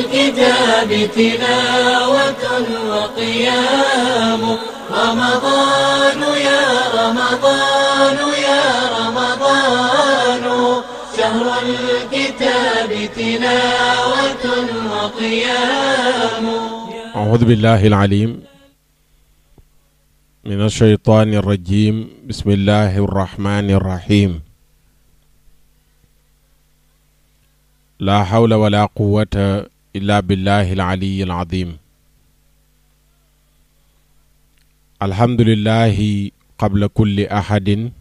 الكتاب تلاوة وقيام رمضان يا رمضان يا رمضان شهر الكتاب تلاوة وقيام. أعوذ بالله العليم من الشيطان الرجيم. بسم الله الرحمن الرحيم. لا حول ولا قوة إلا بالله العلي العظيم. الحمد لله قبل كل أحد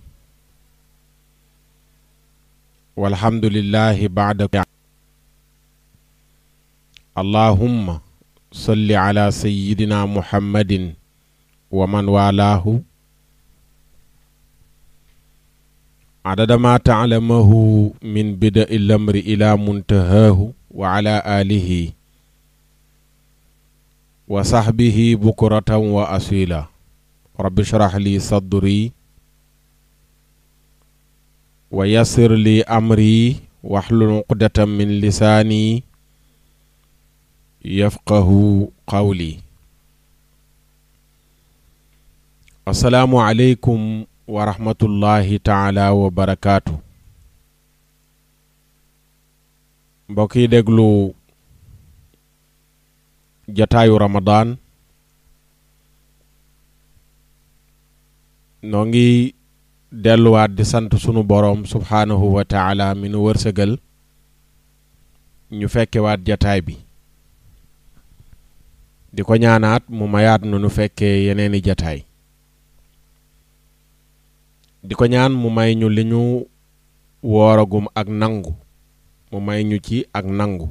والحمد لله بعد. اللهم صل على سيدنا محمد ومن والاه عدد ما تعلمه من بدء الأمر إلى منتهاه وعلى آله وصحبه بكرة وأصيلا. رب اشرح لي صدري ويسر لي أمري واحلل عقدة من لساني يفقه قولي. السلام عليكم ورحمة الله تعالى وبركاته. mbokki déglu jataayu Ramadan noo ngi delluwaat di sant sunu boroom subhaanahu wa taala mi nu wërsëgal ñu fekkewaat jataay bi di ko ñaanaat mu mayaat nu fekkee yeneeni jataay di ko ñaan mu may ñu li ñu wooragum ak nangu mu may ñu ci ak nangu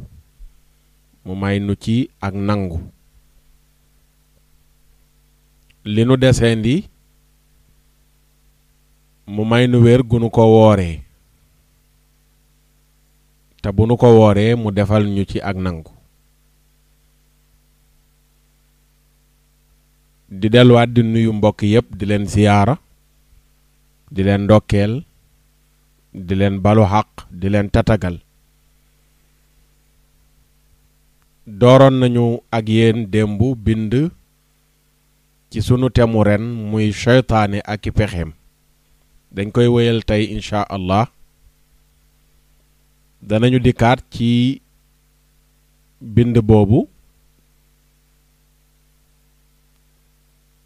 mu may nu ci ak nangu li nu deseendi mu may nu wér gu nu ko wooree te bu nu ko wooree mu defal ñu ci ak nangu. di delluwaat di nuyu mbokk yépp di leen siyaara di leen ndokkeel di leen balu xaq di leen tatagal. dooroon nañu ak yéen démb bind ci sunu temu ren muy seytaane ak i pexeem dañ koy wéyal tey incha allah. danañu dikkaat ci bind boobu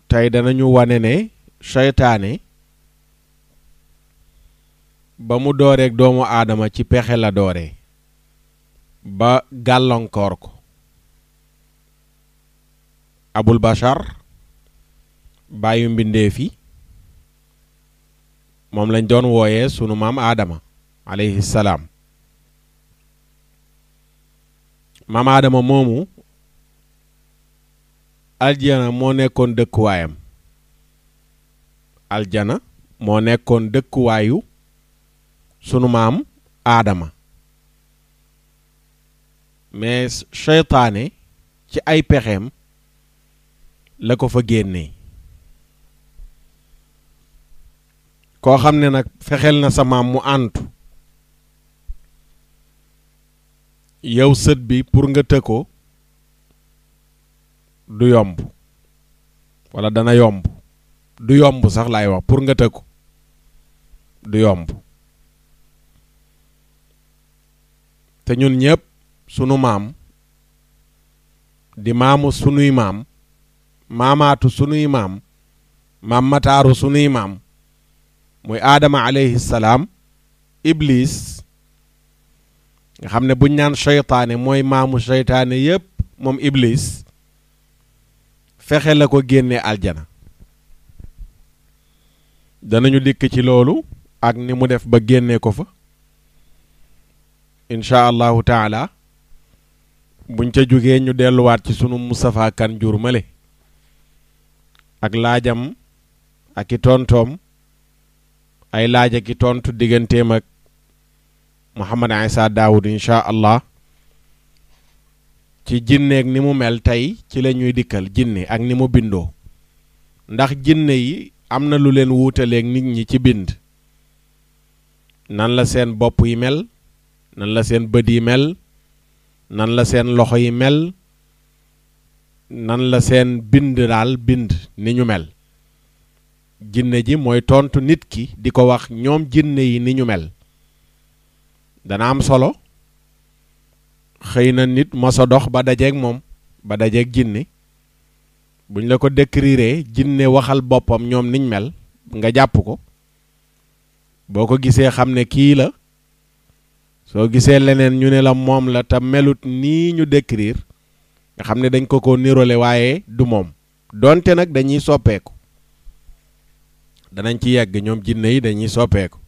tey danañu wane ne seytaane ba mu dooreek doomu aadama ci pexe la dooree ba gàllankoor ko. abul bashar bàyyu mbindeefi moom lañ doon wooyee sunu maam aadama alayhi salaam. maam aadama moomu aljana moo nekkoon dëkkuwaayam. aljana moo nekkoon dëkkuwaayu sunu maam aadama mais seytaane ci ay pexeem la ko fa génnee. koo xam ne nag fexeel na sa maam mu àntu yow sët bi pour nga tëkko du yomb walla dana yomb du yomb sax laay wax pour nga tëkko du yomb. te ñun ñëpp sunu maam di maamu sunuy maam maamaatu sunuy maam maam mataaru sunuy maam muy aadama alayhi salaam iblis nga xam ne buñ naan seytaane mooy maamu seytaane yépp moom iblis fexe la ko génne aljana. danañu dikk ci loolu ak ni mu def ba génne ko fa incha allahu taala. buñ ca jógee ñu delluwaat ci sunu Moustapha Kane Ndiour male ak laajam ak i tontoom ay laaj ak i tontu digganteem ak Mouhamed Issa Daoud incha allah ci jinneeg ni mu mel tey ci la ñuy dikkal jinne ak ni mu bindoo ndax jinne yi am na lu leen wuutaleeg nit ñi ci bind. nan la seen bopp yi mel nan la seen bët yi mel nan la seen loxo yi mel, nan la seen bind daal bind ni ñu mel. jinne ji mooy tontu nit ki di ko wax ñoom jinne yi ni ñu mel. dana am solo xëy na nit mosa dox ba dajeeg moom, ba dajeeg jinne, buñ la ko décrire jinne waxal boppam ñoom niñ mel nga jàpp ko, boo ko gisee xam ne kii la. soo gisee leneen ñu ne la moom la te melut nii ñu décrire nga xam ne dañ ko nirole waaye du moom, donte nag dañuy soppeeku. danañ ci yegg, ñoom jinne yi dañuy soppeeku.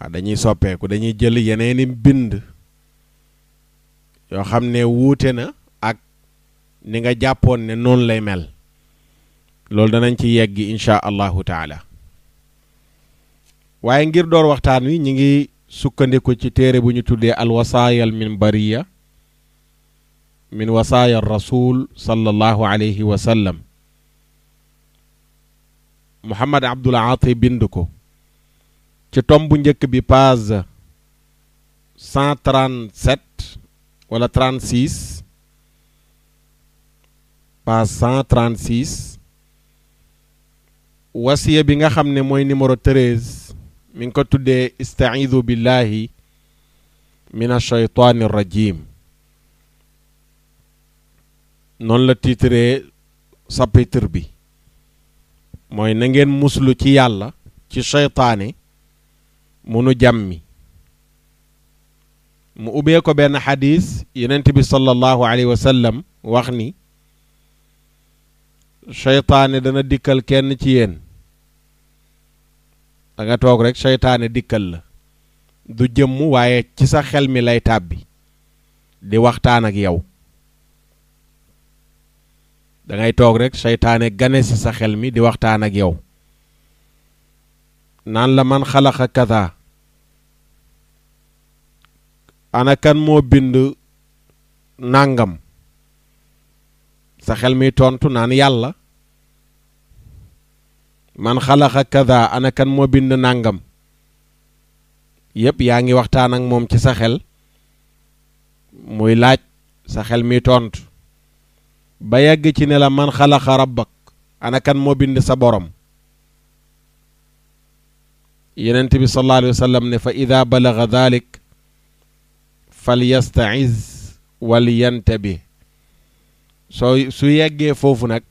waaw dañuy soppeeku, dañuy jël yeneeni bind yoo xam ne wuute na ak ni nga jàppoon ne noonu lay mel. loolu danañ ci yegg insha allahu taala. waaye ngir door waxtaan wi ñi ngi sukkandiku ci téere bu ñu tuddee alwasaaya al minbariya min wasaaya rasul sallallahu alayhi wa sallam. Muhammad Abdul Aati bind ko ci tom bu njëkk bi page 137 wala 36, page 136. wasiya bi nga xam ne mooy numéro 13 mi ngi ko tuddee istaidu billahi min ashaytaani rajim. noonu la titré chapitre bi, mooy na ngeen muslu ci yàlla ci shaytaane munu jàmmi. mu ubbee ko benn xadis yonent bi sallallahu alayhi wa sallam wax ni shaytaane dana dikkal kenn ci yéen, da nga toog rek shaytaane dikkal la, du jëmm waaye ci sa xel mi lay tàbbi di waxtaan ak yow. da ngay toog rek shaytaane gane si sa xel mi di waxtaan ak yow naan la man xalaqa kaza, ana kan moo bind nàngam. sa xel mi tontu naan yàlla. man xalaqa kaza, ana kan moo bind nàngam. yépp yaa ngi waxtaan ak moom ci sa xel, muy laaj, sa xel mi tontu ba yegg ci ne la man xalaqa rabbak, ana kan moo bind sa borom. Yonent bi sallallahu alayhi wa sallam ne fa ida balaga dalik falyastaiz walyantabi. su yeggee foofu nag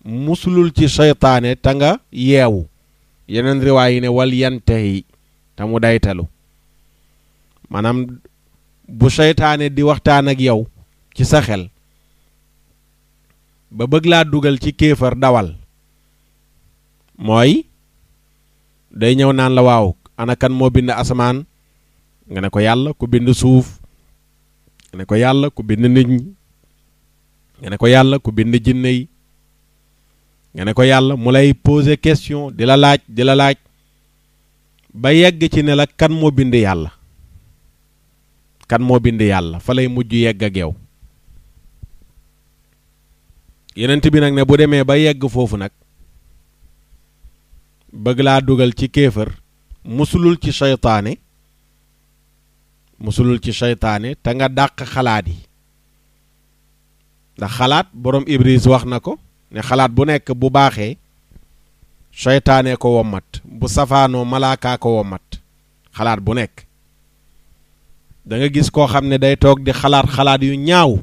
musulul ci seytaane ta nga yeewu. yeneen riwaay yi ne walyantahi te mu daytalu. maanaam bu seytaane di waxtaan ak yow ci sa xel ba bëgg laa dugal ci kéefar, dawal. mooy day ñëw naan la waaw ana kan moo bind asamaan, nga ne ko yàlla. ku bind suuf, nga ne ko yàlla. ku bind nit ñi, nga ne ko yàlla. ku bind jinne yi, nga ne ko yàlla. mu lay poser question, di la laaj ba yegg ci ne la kan moo bind yàlla. kan moo bind yàlla fa lay mujj yegg ak yow. Yonent bi nag ne bu demee ba yegg foofu nag bëgg laa dugal ci kéefër, musulul ci seytaane te nga dàq xalaat yi. ndax xalaat borom Ibris wax na ko ne xalaat bu nekk bu baaxee seytaane ko wommat, bu safaanoo malaakaa ko wommat. xalaat bu nekk da nga gis koo xam ne day toog di xalaat yu ñaaw,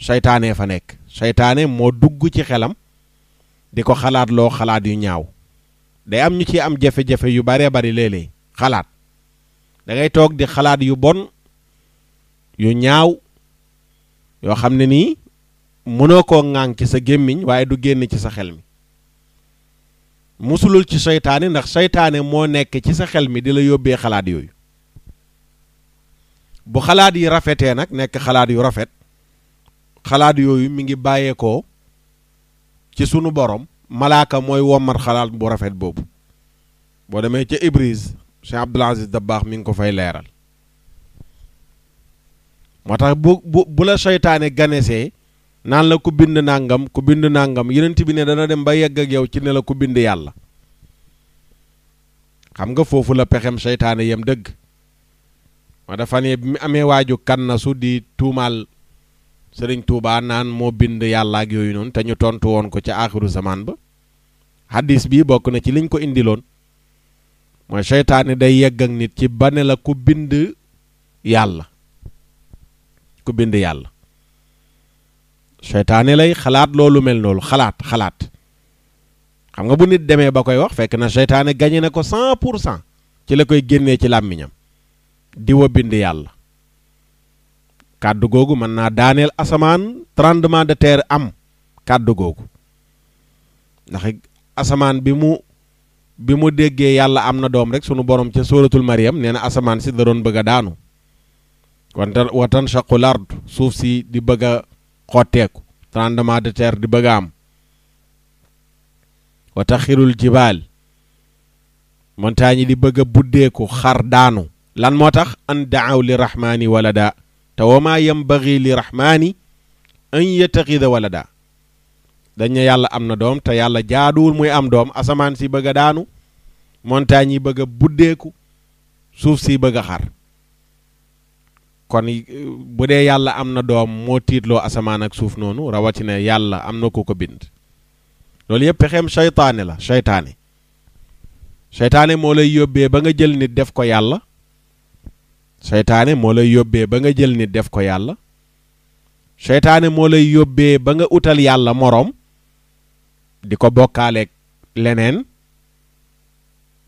seytaane fa nekk. seytaane moo dugg ci xelam di ko xalaat loo xalaat yu ñaaw. day am ñu ci am jafe-jafe yu baree bari léeg-léeg xalaat. da ngay toog di xalaat yu bon yu ñaaw yoo xam ne nii mënoo koo ŋànk ci sa gémmiñ waaye du génn ci sa xel mi. musulul ci seytaane ndax seytaane moo nekk ci sa xel mi di la yóbbee xalaat yooyu. bu xalaat yi rafetee nag nekk xalaat yu rafet, xalaat yooyu mi ngi bàyyeekoo ci sunu borom. malaaka mooy wommat xalaat bu rafet boobu. boo demee ca Ibris, Cheikh Abdul Aziz Dabakh mi ngi ko fay leeral. moo tax bu la seytaane ganesee naan la ku bind nàngam, ku bind nàngam, Yonent bi ne dana dem ba yegg ak yow ci ne la ku bind yàlla. xam nga foofu la pexem seytaane yem dëgg. ma dafa ne bi mu amee waaju kan na su di tuumaal Sëriñ Tuubaa naan moo bind yàlla ak yooyu noonu te ñu tontu woon ko ca aaxiru zaman ba hadis bi bokk na ci liñ ko indiloon mooy seytaane day yegg ak nit ci ba ne la ku bind yàlla seytaane lay xalaat loolu mel noonu xalaat xam nga bu nit demee ba koy wax fekk na seytaane gañe na ko 100% ci la koy génnee ci làmmiñam di wa bind yàlla kàddu googu mën naa daaneel asamaan tremblement de terre am kàddu googu ndax asamaan bi mu déggee yàlla am na doom rek sunu borom ca sóoratul Maryam nee na asamaan si da doon bëgg a daanu wa tanshaqul ard suuf si di bëgg a xotteeku tremblement de terre di bëgg a am wa taxirul jibaal montagne yi di bëgg a buddeeku xar daanu lan moo tax an daaw li rahmaani walada te wa maa yambagi li rahmaani an yattaxida walada dañ ne yàlla am na doom te yàlla jaaduwul muy am doom asamaan si bëgg a daanu montagne yi bëgg a buddeeku suuf si bëgg a xar kon bu dee yàlla am na doom moo tiitloo asamaan ak suuf noonu rawatina yàlla am na ku ko bind loolu yëpp pexeem seytaane la seytaane moo lay yóbbee ba nga jël nit def ko yàlla seytaane moo lay yóbbee ba nga jël nit def ko yàlla seytaane moo lay yóbbee ba nga utal yàlla moroom di ko bokkaaleeg leneen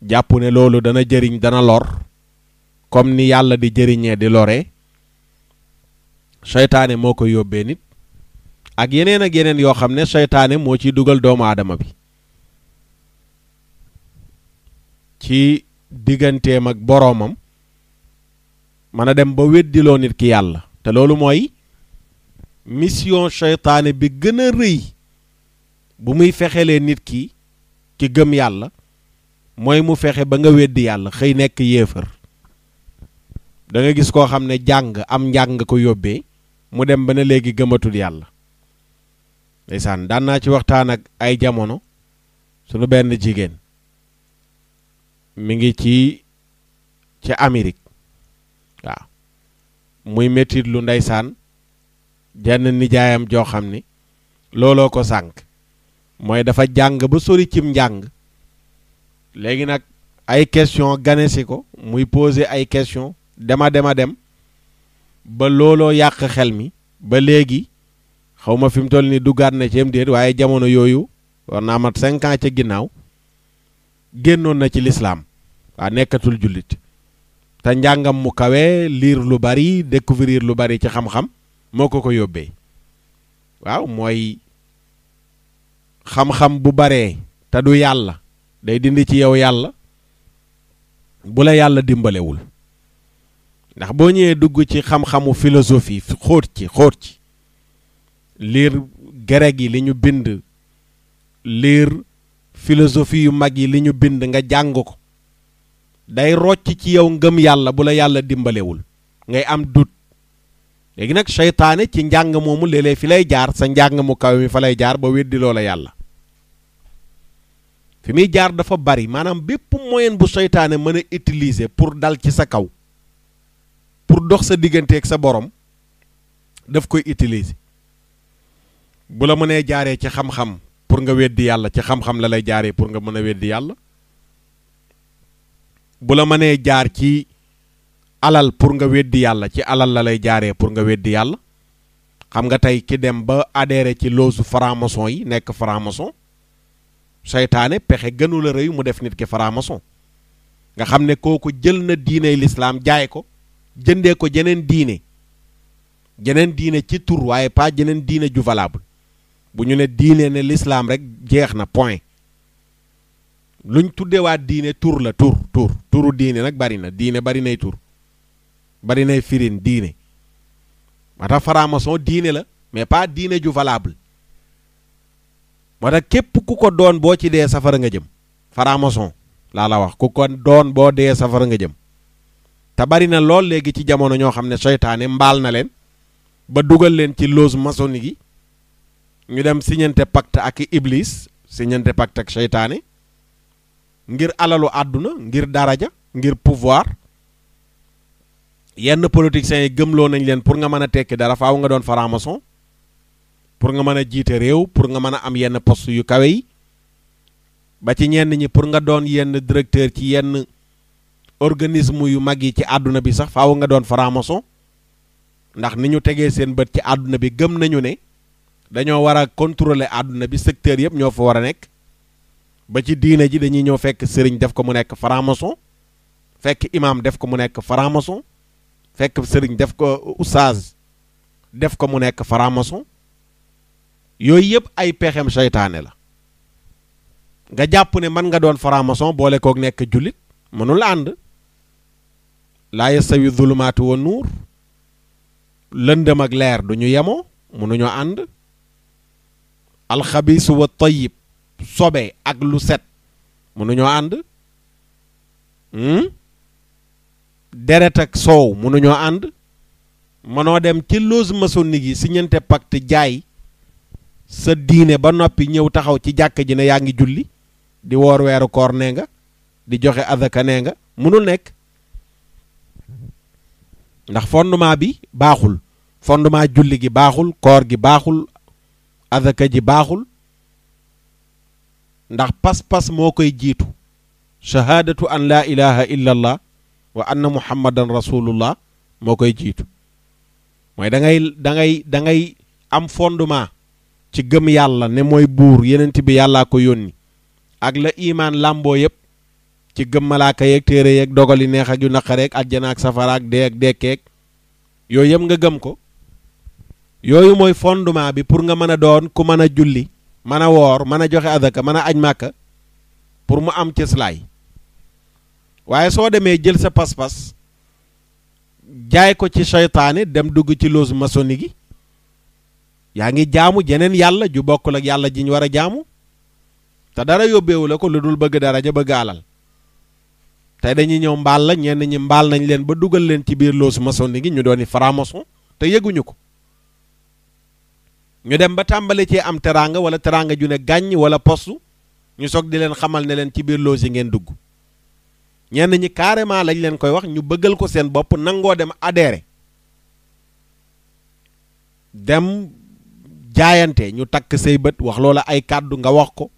jàpp ne loolu dana jëriñ dana lor comme ni yàlla di jëriñee di lore seytaane moo ko yóbbee nit ak yeneen yoo xam ne seytaane moo ciy dugal doomu aadama bi ci digganteem ak boroomam mën a dem ba weddiloo nit ki yàlla te loolu mooy mission seytaane bi gën a rëy bu muy fexelee nit ki gëm yàlla mooy mu fexe ba nga weddi yàlla xëy nekk yéefar da nga gis koo xam ne am njàng ko yóbbee mu dem ba ne léegi gëmatul yàlla ndeysaan daan naa ci waxtaan ak ay jamono sunu benn jigéen mi ngi ci Amérique waaw muy mettit lu ndeysaan jenn nijaayam joo xam ni looloo ko sànk mooy dafa jàng ba sori cim njàng léegi nag ay question ganesi ko muy poser ay question dem ba looloo yàq xel mi ba léegi xaw ma fi mu toll ni duggaat na ci déet waaye jamono yooyu war naa mat 5 ans ca ginnaaw génnoon na ci lislaam waa nekkatul jullit te njàngam mu kawe lire lu bari découvrir lu bari ci xam-xam moo ko yóbbee waaw mooy xam-xam bu baree te du yàlla day dindi ci yow yàlla bu la yàlla dimbalewul ndax boo ñëwee dugg ci xam-xamu philosophie xóot ci lire grec yi li ñu bind lire philosophie yu mag yi li ñu bind nga jàng ko day rocc ci yow ngëm yàlla bu la yàlla dimbalewul ngay am dut léegi nag seytaane ci njàng moomu léeg-léeg fi lay jaar sa njàng mu kaw mi fa lay jaar ba weddi loola yàlla fi muy jaar dafa bari maanaam bépp moyen bu seytaane mën a utiliser pour dal ci sa kaw pour dox sa digganteeg sa borom daf koy utiliser bu la mënee jaaree ci xam-xam pour nga weddi yàlla ci xam-xam la lay jaaree pour nga mën a weddi yàlla bu la mënee jaar ci alal pour nga weddi yàlla ci alal la lay jaaree pour nga weddi yàlla xam nga tey ki dem ba adhéré ci loosu franc-maçon yi nekk franc-maçon seytaane pexe gënu la rëy mu def nit ki franc-maçon nga xam ne kooku jël na diiney lislaam jaay ko jëndee ko jeneen diine ci tur waaye pas jeneen diine ju valable bu ñu ne diine ne lislaam rek jeex na point luñ tuddewaat diine tur la turu diine nag bari na diine bari nay tur bari nay firin diine moo tax franc-maçon diine la mais pas diine ju valable moo tax képp ku ko doon boo ci dee safara nga jëm franc-maçon laa la wax ku ko doon boo dee safara nga jëm te bari na lool léegi ci jamono ñoo xam ne seytaane mbaal na leen ba dugal leen ci loge maçonnique yi ñu dem signante pacte ak iblis signante pacte ak seytaane ngir alalu àdduna ngir daraja ngir pouvoir yenn politiciens yi gëmloo nañ leen pour nga mën a tekki dara faaw nga doon franc-maçon pour nga mën a jiite réew pour nga mën a am yenn poste yu kawe yi ba ci ñenn ñi pour nga doon yenn directeur ci yenn organisme yu mag yi ci àdduna bi sax faaw nga doon franc-maçon ndax ni ñu tegee seen bët ci àdduna bi gëm nañu ne dañoo war a contrôler àdduna bi secteur yëpp ñoo fa war a nekk ba ci diine ji dañuy ñëw fekk sëriñ def ko mu nekk franc-maçon fekk imam def ko mu nekk franc-maçon fekk sëriñ def ko oustaz def ko mu nekk franc-maçon yooyu yëpp ay pexem seytaane la nga jàpp ne mën nga doon franc-maçon boole kook nekk jullit mënul ànd laa yastawi zulumaatu wa nuur lëndëm ak leer du ñu yemoo mënuñoo ànd alxabiisu wa tayyib sobe ak lu set mënuñoo ànd deret ak soow mënuñoo ànd mënoo dem ci loge maçonnique yi si ñente pacte jaay sa diine ba noppi ñëw taxaw ci jàkk ji ne yaa ngi julli di woor weeru koor nee nga di joxe azaka nee nga mënul nekk ndax fondement bi baaxul fondement julli gi baaxul koor gi baaxul azaka ji baaxul ndax pas-pas moo koy jiitu shahadatu an la ilaha illa allah wa anna muhammadan rasulullah moo koy jiitu mooy da ngay am fondement ci gëm yàlla ne mooy buur yenent bi yàllaa ko yónni ak la imaan làmboo yëpp ci gëm malaaka yeeg téere yeeg dogali neex ak yu naqareeg àjjana ak safara ak dee ak dekkeeg yooyu yëpp nga gëm ko yooyu mooy fondement bi pour nga mën a doon ku mën a julli mën a woor mën a joxe azaka mën a aj màkka pour mu am cëslaay waaye soo demee jël sa pas-pas jaay ko ci seytaane dem dugg ci loge maçonnique gi yaa ngi jaamu jeneen yàlla ju bokkul ak yàlla ji ñu war a jaamu te dara yóbbeewu la ko lu dul bëgg daraja bëgg alal tey dañuy ñëw mbaal la ñenn ñi mbaal nañ leen ba dugal leen ci biir loge maçonnique gi ñu dooni franc-maçon te yëguñu ko ñu dem ba tàmbali ci am teraanga wala teraanga ju ne gàññ wala postu ñu soog di leen xamal ne leen ci biir loge yi ngeen dugg ñenn ñi carrément lañ leen koy wax ñu bëggal ko seen bopp nangoo dem adhéré dem jaayante ñu takk say bët wax loola ay kàddu nga wax ko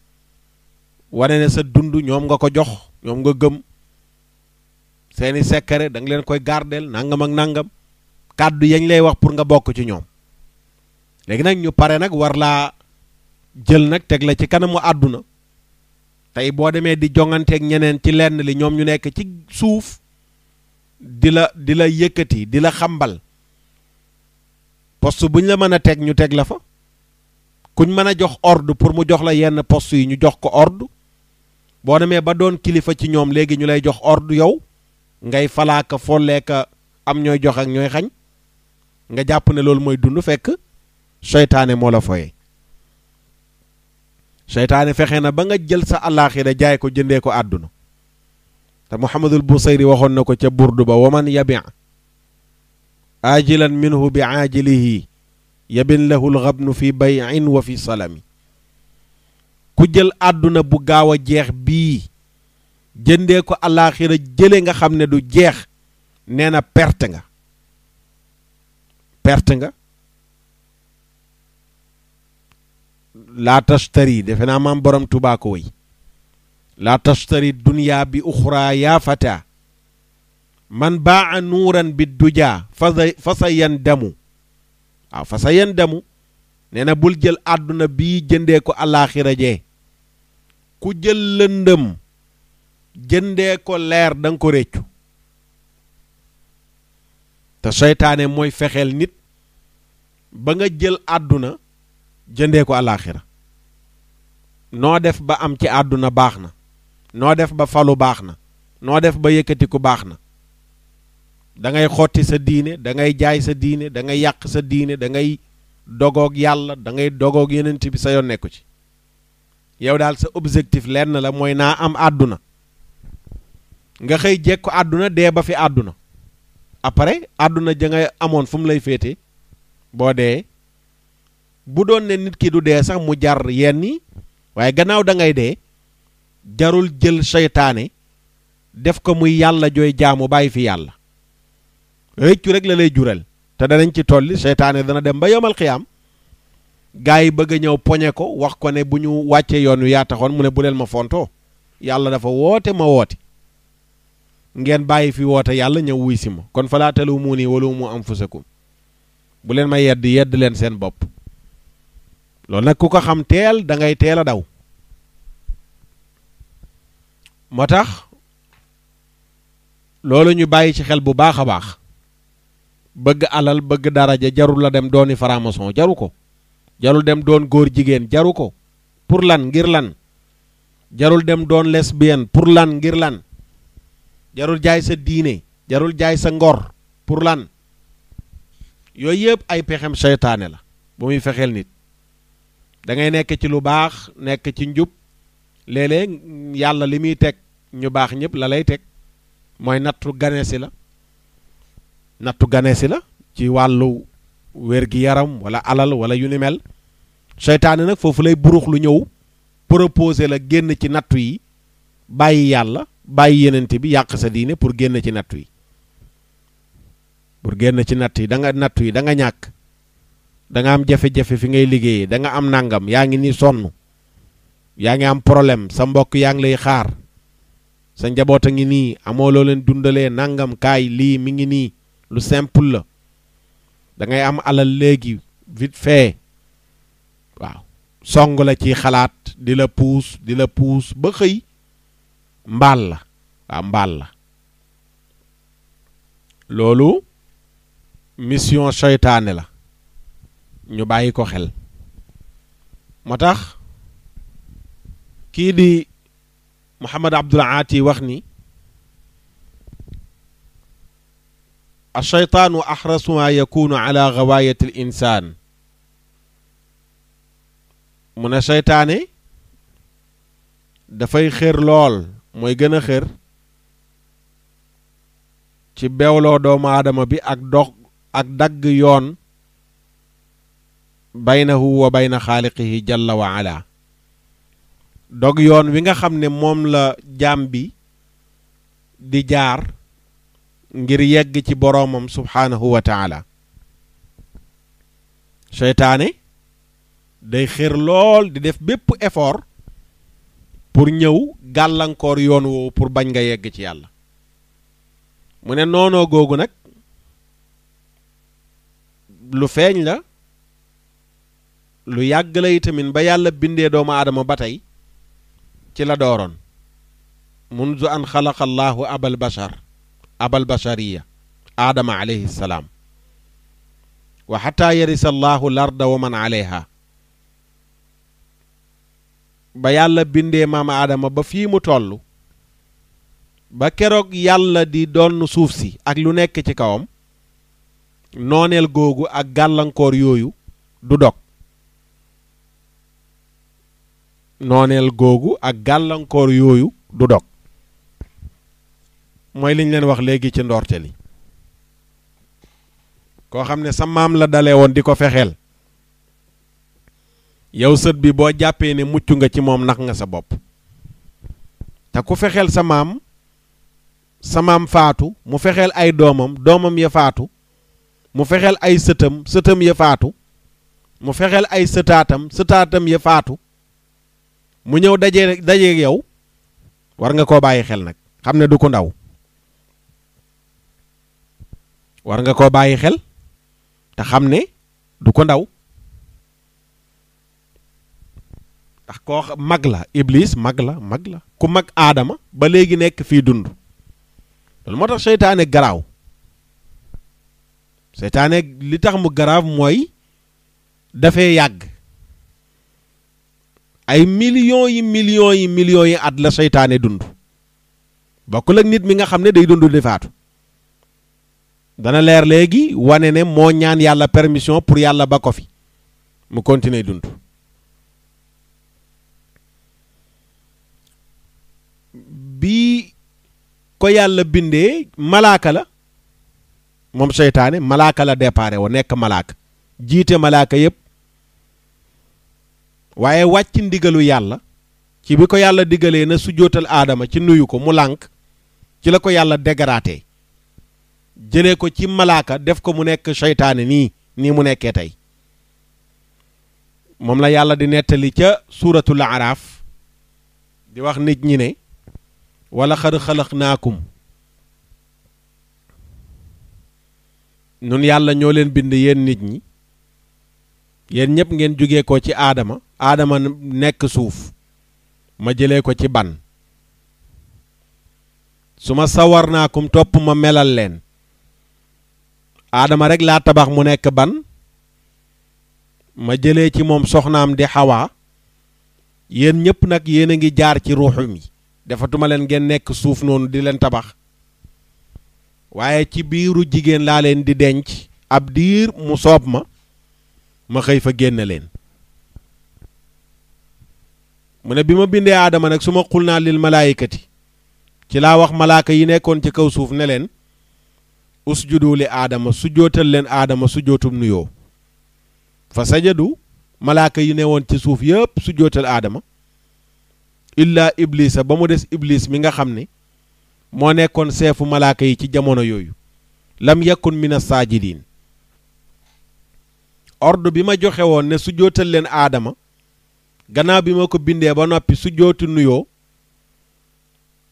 wane ne sa dund ñoom nga ko jox ñoom nga gëm seeni secret da nga leen koy gardeel nangam ak nangam kàddu yañ lay wax pour nga bokk ci ñoom léegi nag ñu pare nag war laa jël nag teg la ci kanamu àdduna tey boo demee di jonganteeg ñeneen ci lenn li ñoom ñu nekk ci suuf di la yëkkati di la xambal poste buñ la mën a teg ñu teg la fa kuñ mën a jox ordre pour mu jox la yenn poste yi ñu jox ko ordre boo demee ba doon kilifa ci ñoom léegi ñu lay jox ordre yow ngay falaaka folleeka am ñooy jox ak ñooy xañ nga jàpp ne loolu mooy dund fekk seytaane moo la foye seytaane fexe na ba nga jël sa àllaaxira jaay ko jëndee ko àdduna te Muhammadul Busayri waxoon na ko ca burdu ba waman yabi ajilan minhu bi aajilihi yabin lahu lxabnu fi bayin wa fi salami ku jël àdduna bu gaaw a jeex bii jëndee ko àllaaxira jële nga xam ne du jeex nee na perte nga laa tashtari defe naa maam borom Tuubaa ko way laa tashtari dunya bi uxra yaa fata man baa nuuran bi dujaa fa sa yandamu waaw fa sa yandamu nee na bul jël àdduna bii jëndee ko àllaaxira jee ku jël lëndëm jëndee ko leer da nga ko réccu te seytaane mooy fexeel nit ba nga jël àdduna jëndee ko àllaaxira noo def ba am ci àdduna baax na noo def ba falu baax na noo def ba yëkkatiku baax na da ngay xotti sa diine da ngay jaay sa diine da ngay yàq sa diine da ngay dogoog yàlla da ngay dogoog yenent bi sa yoon nekku ci yow daal sa objectif lenn la mooy naa am àdduna nga xëy jekku àdduna dee ba fi àdduna après àdduna ja nga amoon fu mu lay féete boo dee bu doon ne nit ki du dee sax mu jar yenn yi waaye gannaaw da ngay dee jarul jël seytaane def ko muy yàlla jooy jaamu bàyyi fi yàlla réccu rek la lay jural te danañ ci tolli seytaane dana dem ba yomal xiyaam gaa yi bëgg a ñëw poñe ko wax ko ne bu ñu wàccee yoon wi yaa taxoon mu ne bu leen ma fontoo yàlla dafa woote ma woote ngeen bàyyi fi woote yàlla ñëw wuy si ma kon falaa taluumuunii wa luumuu anfusakum bu leen ma yedd leen seen bopp loolu nag ku ko xam teel da ngay teel a daw moo tax loolu ñu bàyyi ci xel bu baax a baax bëgg alal bëgg daraja jarul la dem dooni franc-maçon jaru ko jarul dem doon góor jigéen jaru ko pour lan ngir lan jarul dem doon lesbienne pour lan ngir lan jarul jaay sa diine jarul jaay sa ngor pour lan yooyu yëpp ay pexem seytaane la bu muy fexeel nit da ngay nekk ci lu baax nekk ci njub léeg-léeg yàlla li muy teg ñu baax ñëpp la lay teg mooy nattu ganesi la ci wàllu wér-gi-yaram wala alal wala yu ni mel seytaane nag foofu lay burux lu ñëw proposé la génn ci nattu yi bàyyi yàlla bàyyi yenente bi yàq sa diine pour génn ci nattu yi da nga ñàkk da nga am jafe-jafe fi ngay liggéeyee da nga am nangam yaa ngi ni sonn yaa ngi am problème sa mbokk yaa ngi lay xaar sa njaboot a ngi nii amoo loo leen dundalee nangam kaay lii mi ngi nii lu simple la da ngay am alal léegi vite fait waaw song la ci xalaat di la puus ba xëy mbaal la loolu mission seytaane la ñu bàyyi ko xel moo tax kii di Muhammad Abdul Aati wax ni الشيطان أحرص ما يكون على غواية الإنسان من الشيطان dafay xër lool mooy gën a xër ci beewloo doomu aadama bi ak dagg yoon baynahu wa bayna xaaliqihi jalla wa ala dog yoon wi nga xam ne moom la jaam bi di jaar ngir yegg ci boroomam subhaanahu wa taala seytaane day xër lool di def bépp effort pour ñëw gàllankoor yoon woowu pour bañ nga yegg ci yàlla mu ne noonoo googu nag lu feeñ la lu yàgg la itamit ba yàlla bindee doomu aadama ba tey ci la dooroon munzu an xalaqa allahu abal bashariya aadama alayhi salaam wa xataa yarisa allahu larda wa man alayha ba yàlla bindee maam aadama ba fii mu toll ba keroog yàlla di doon suuf si ak lu nekk ci kawam nooneel googu ak gàllankoor yooyu du dog nooneel googu ak gàllankoor yooyu du dog mooy liñ leen wax léegi ci ndoorte li koo xam ne sa maam la dalee woon di ko fexeel yow sët bi boo jàppee ne mucc nga ci moom nax nga sa bopp te ku fexeel sa maam faatu mu fexeel ay doomam ya faatu mu fexeel ay sëtam ya faatu mu fexeel ay sëtaatam ya faatu mu ñëw dajeeg yow war nga koo bàyyi xel nag xam ne du ko ndaw war nga koo bàyyi xel te xam ne du ko ndaw ndax koo mag la iblis mag la ku mag aadama ba léegi nekk fii dund loolu moo tax seytaane garaaw seytaane li tax mu garaaw mooy dafay yàgg ay millions yi at la seytaane dund bokkul ak nit mi nga xam ne day dund di faatu dana leer léegi wane ne moo ñaan yàlla permission pour yàlla ba ko fi mu continuer dund bi ko yàlla bindee malaaka la moom seytaane malaaka la déparé wo nekk malaaka jiite malaaka yépp waaye wàcc ndigalu yàlla ci bi ko yàlla digalee na sujjóotal aadama ci nuyu ko mu lànk ci la ko yàlla dégradé jëlee ko ci malaaka def ko mu nekk seytaane nii mu nekkee tey moom la yàlla di nettali ca suuratul araaf di wax nit ñi ne wala xad xalaqnaakum nun yàlla ñoo leen bind yéen nit ñi yéen ñëpp ngeen jógee ko ci aadama nekk suuf ma jëlee ko ci ban su ma sawarnaakum topp ma melal leen aadama rek laa tabax mu nekk ban ma jëlee ci moom soxnaam di xawaa yéen ñëpp nag yéen a ngi jaar ci ruuxu mi defatuma leen ngeen nekk suuf noonu di leen tabax waaye ci biiru jigéen laa leen di denc ab diir mu soob ma xëy fa génne leen mu ne bi ma bindee aadama nag su ma xul naa lil malaayikati ci laa wax malaaka yi nekkoon ci kaw suuf ne leen usjudu li aadama sujjootal leen aadama sujjootum nuyoo fa sajadu malaaka yi ne woon ci suuf yëpp sujjootal aadama illa iblisa ba mu des iblis mi nga xam ne moo nekkoon seefu malaaka yi ci jamono yooyu lam yakun mina saajidin ordre bi ma joxe woon ne sujjootal leen aadama gannaaw bi ma ko bindee ba noppi sujjootu nuyoo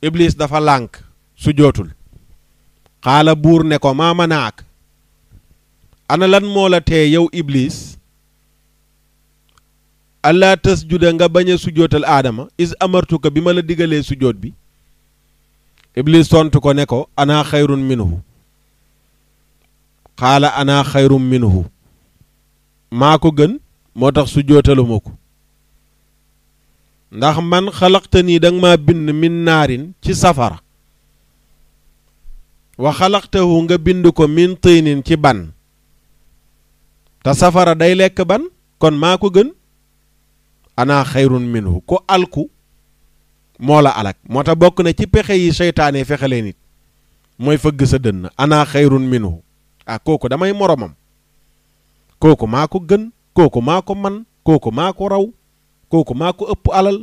iblis dafa lànk sujjootul xaala buur ne ko maa manaak ana lan moo la tee yow iblis allah tasjuda nga bañ a sujjootal aadama is amartuka bi ma la digalee sujjoot bi iblis tontu ko ne ko ana xayrun minhu xaala ana xayrun minhu maa ko gën moo tax sujjootaluma ko ndax man xalaqta nii danga maa bind min naarin ci safara wa xalaqtahu nga bind ko min tiinin ci ban te safara day lekk ban kon maa ko gën ana xayrun minhu ko alku moo la alak moo tax bokk na ci pexe yi seytaane fexelee nit mooy fëgg sa dënn ana xayrun minhu ah kooku damay moromam kooku maa ko gën kooku maa ko man kooku maa ko raw kooku maa ko ëpp alal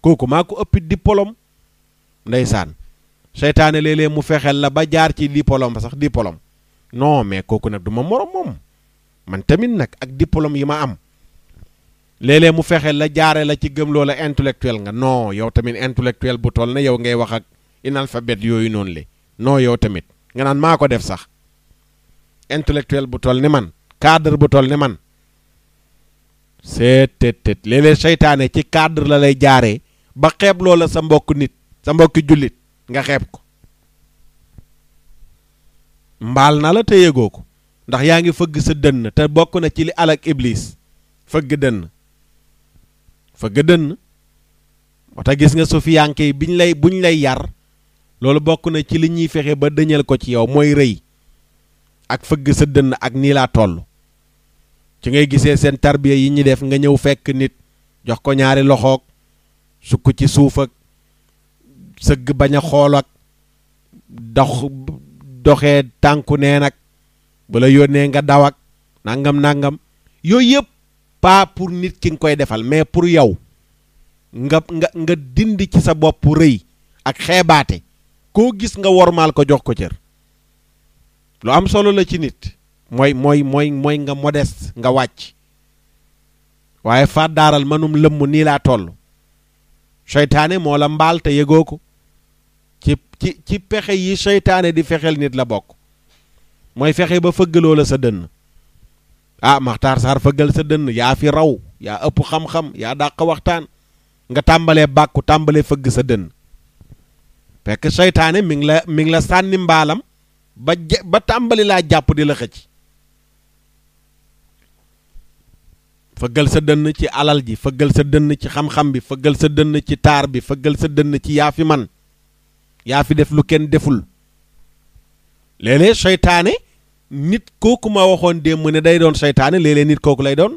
kooku maa ko ëppi diplôme ndeysaan seytaane léeg-léeg mu fexeel la ba jaar ci diplôme ba sax diplôme non mais kooku nag du ma morom moom man tamit nag ak diplôme yi ma am léeg-léeg mu fexeel la jaare la ci gëm loola intellectuel nga non yow tamit intellectuel bu toll ne yow ngay wax ak analphabète yooyu noonu le non yow tamit nga naan maa ko def sax intellectuel bu toll ni man cadre bu toll ni man seet léeg-léeg seytaane ci cadre la lay jaaree ba xeeb loola sa mbokk nit sa mbokki jullit nga xeeb ko mbaal na la te yëgoo ko ndax yaa ngi fëgg sa dënn te bokk na ci li alak iblis fëgg dënn moo tax gis nga sufiyanke yi buñ lay yar loolu bokk na ci li ñuy fexe ba dëñal ko ci yow mooy rëy ak fëgg sa dënn ak nii laa toll ci ngay gisee seen tarbiya yi ñi def nga ñëw fekk nit jox ko ñaari loxoog sukk ci suuf ak sëgg bañ a xool ak doxee tànku nee nag bu la yónnee nga daw ak nangam yooyu yëpp pas pour nit ki nga koy defal mais pour yow nga dindi ci sa bopp rëy ak xeebaate koo gis nga wormaal ko jox ko cër lu am solo la ci nit mooy nga modeste nga wàcc waaye faat daaral manum lëmm nii laa toll seytaane moo la mbaal te yëgoo ko ci pexe yi seytaane di fexeel nit la bokk mooy fexe ba fëggaloo la sa dënn ah Maxtaar Sarr fëggal sa dënn yaa fi raw yaa ëpp xam-xam yaa dàq waxtaan nga tàmbalee bàkku tàmbalee fëgg sa dënn fekk seytaane mi ngi la sànni mbaalam ba tàmbali laa jàpp di la xëcc fëggal sa dënn ci alal ji fëggal sa dënn ci xam-xam bi fëggal sa dënn ci taar bi fëggal sa dënn ci yaa fi man yaa fi def lu kenn deful léeg-léeg seytaane nit kooku ma waxoon démb ne day doon seytaane léeg-léeg nit kooku lay doon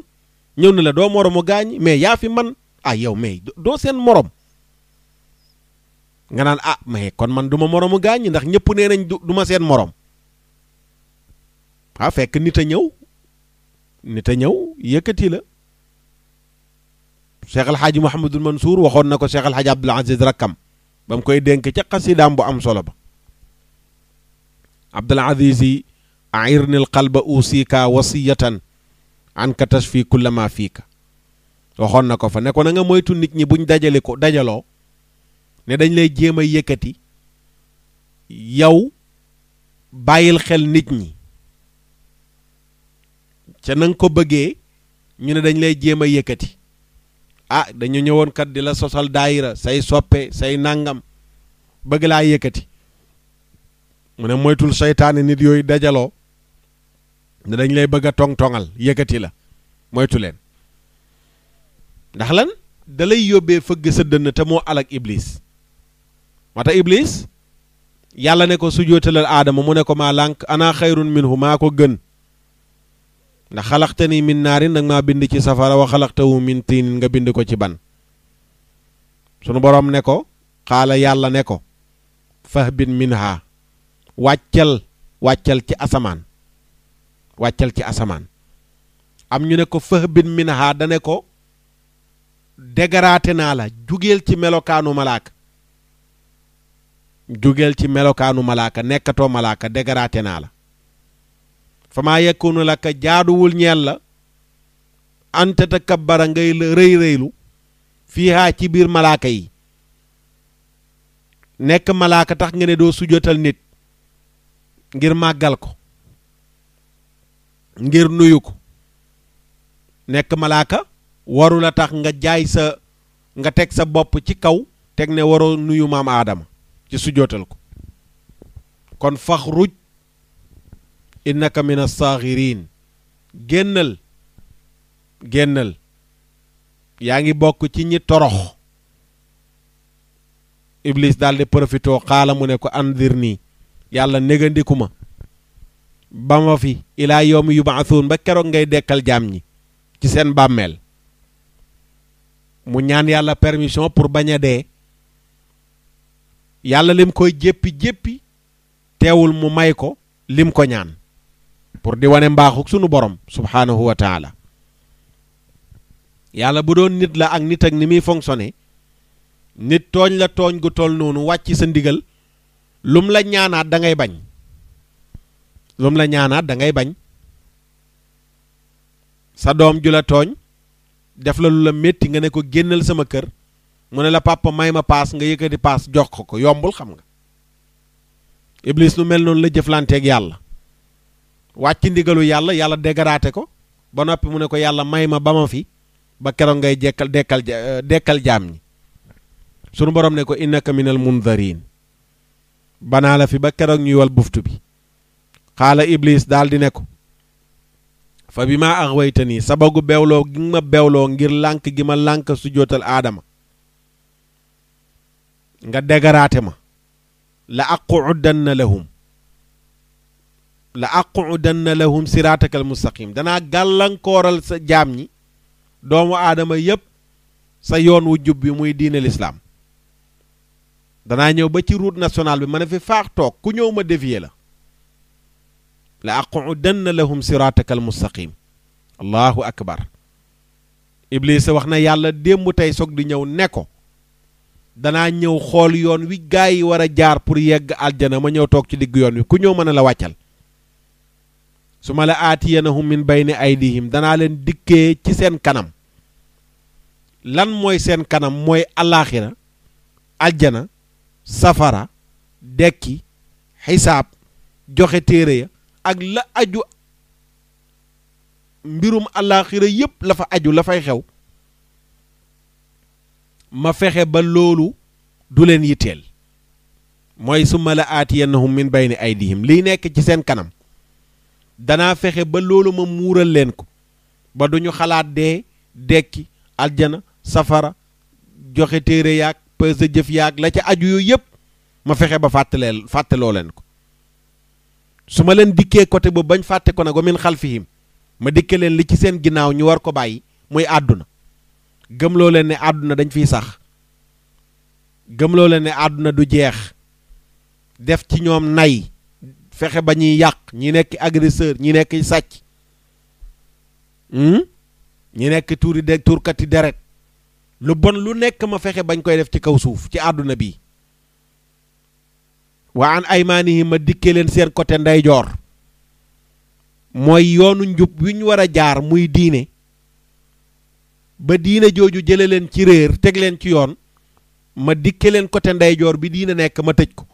ñëw na la doo moromu gaañ mais yaa fi man ah yow mais doo seen morom nga naan ah mais kon man du ma moromu gaañ ndax ñëpp nee nañ du ma seen morom ah fekk nit a ñëw yëkkati la Cheikh El Hadj Mouhamadul Mansour waxoon na ko Cheikh El Hadj Abdoul Aziz rakkam ba mu koy dénk ca xasidaam bu am solo ba Abdul Aziz airni al qalba usika wasiyatan an ka tashfi kulla ma fiika waxoon na ko fa ne ko na nga moytu nit ñi buñ dajaloo ne dañ lay jéem a yëkkati yow bàyyil xel nit ñi ca na nga ko bëggee ñu ne dañ lay jéem a yëkkati dañu ñëwoon kat di la sosal daayira say soppe say nangam bëgg laa yëkkati mu ne moytul seytaane nit yooyu dajaloo ne dañ lay bëgg a tong-tongal yëkkati la moytu leen ndax lan da lay yóbbee fëgg sa dënn te moo alak iblis moo tax iblis yàlla ne ko sujootalal aadama mu ne ko maa lànk ana xayrun minhu maa ko gën ndax xalaxtani min naarin nag maa bind ci safara wa xalaxtahu min tiinin nga bind ko ci ban sunu boroom ne ko xaala yàlla ne ko fahbin minha wàccal ci asamaan wàccal ci asamaan am ñu ne ko fahbin minha da ne ko dégaraate naa la jugeel ci melokaanu malaaka jugeel ci melokaanu malaaka nekkatoo malaaka dégaraate naa la fa maa yekkunu la ka jaaduwul ñeel la anta takabbara ngay rëy rëylu fiihaa ci biir malaaka yi nekk malaaka tax nga ne doo sujjotal nit ngir màggal ko ngir nuyu ko nekk malaaka waru la tax nga jaay nga teg sa bopp ci kaw teg ne waroo nuyu maam aadama ci sujjootal ko kon faxruj innaka min as-saaxirin génnal yaa ngi bokk ci ñi torox iblis daal di profitoo xaala mu ne ko andir nii yàlla négandiku ma ba ma fi ilaa yawmi yubaasuun ba keroog ngay dekkal jaam ñi ci seen bàmmeel mu ñaan yàlla permission pour bañ a dee yàlla lim koy jéppi teewul mu may ko lim ko ñaan pour di wane mbaaxuk sunu borom subhaanahu wa taala yàlla bu doon nit la ak nit ak ni muy fonctionné nit tooñ la tooñ gu toll noonu wàcc sa ndigal lum la ñaanaat da ngay bañ lum la ñaanaat da ngay bañ sa doom ju la tooñ def la lu la métti nga ne ko génnal sama kër mu ne la papa may ma paas nga yëkkati paas jox ko yombul xam nga iblis lu mel noonu la jëflanteeg yàlla wàcc ndigalu yàlla dégaraate ko ba noppi mu ne ko yàlla may ma ba ma fi ba keroog ngay dekkal jaam ñi sunu borom ne ko innaka minal mundarin banaa la fi ba keroog ñuy wal buftu bi xaala iblis daal di ne ko fa bi maa axwaytanii sabagu bewloo gi ma bewloo ngir lànk gi ma lànk sujjootal aadama nga dégaraate ma la aqudanna lahum siraatakal mustaqim danaa gàllankooral sa jaam ñi doomu aadama yépp sa yoon wu jub bi muy diine lislaam danaa ñëw ba ci route nationale bi ma ne fi faax toog ku ñëw ma dévier la aqudanna lahum siraatakal mustaqim allahu akbar iblis wax na yàlla démb tey soog di ñëw ne ko danaa ñëw xool yoon wi gaa yi war a jaar pour yegg aljana ma ñëw toog ci digg yoon wi ku ñëw mën a la wàccal su ma la aatiyanahum min bayni aydihim danaa leen dikkee ci seen kanam lan mooy seen kanam mooy alaaxira aljana safara dekki xisaab joxe téere ya ak la aju mbirum alaaxira yépp la fa aju la fay xew ma fexe ba loolu du leen yitteel mooy summa la aatiyannahum min bayni aydihim liy nekk ci seen kanam danaa fexe ba loolu ma muural leen ko ba duñu xalaat dee dekki aljana safara joxe téere yaag peese jëf yaag la ca aju yooyu yëpp ma fexe ba fàtteloo leen ko su ma leen dikkee côté boobu bañ fàtte ko nag wa min xalfihim ma dikke leen li ci seen ginnaaw ñu war ko bàyyi muy àdduna gëmloo leen ne àdduna dañ fiy sax gëmloo leen ne àdduna du jeex def ci ñoom nay fexe ba ñuy yàq ñi nekk agresseur ñi nekk sàcc ñi nekk tuurkati deret lu bon lu nekk ma fexe bañ koy def ci kaw suuf ci àdduna bi wa an aymaanihim ma dikke leen seen côté ndeyjoor mooy yoonu njub wi ñu war a jaar muy diine ba diine jooju jële leen ci réer teg leen ci yoon ma dikke leen côté ndeyjoor bi diine nekk ma tëj ko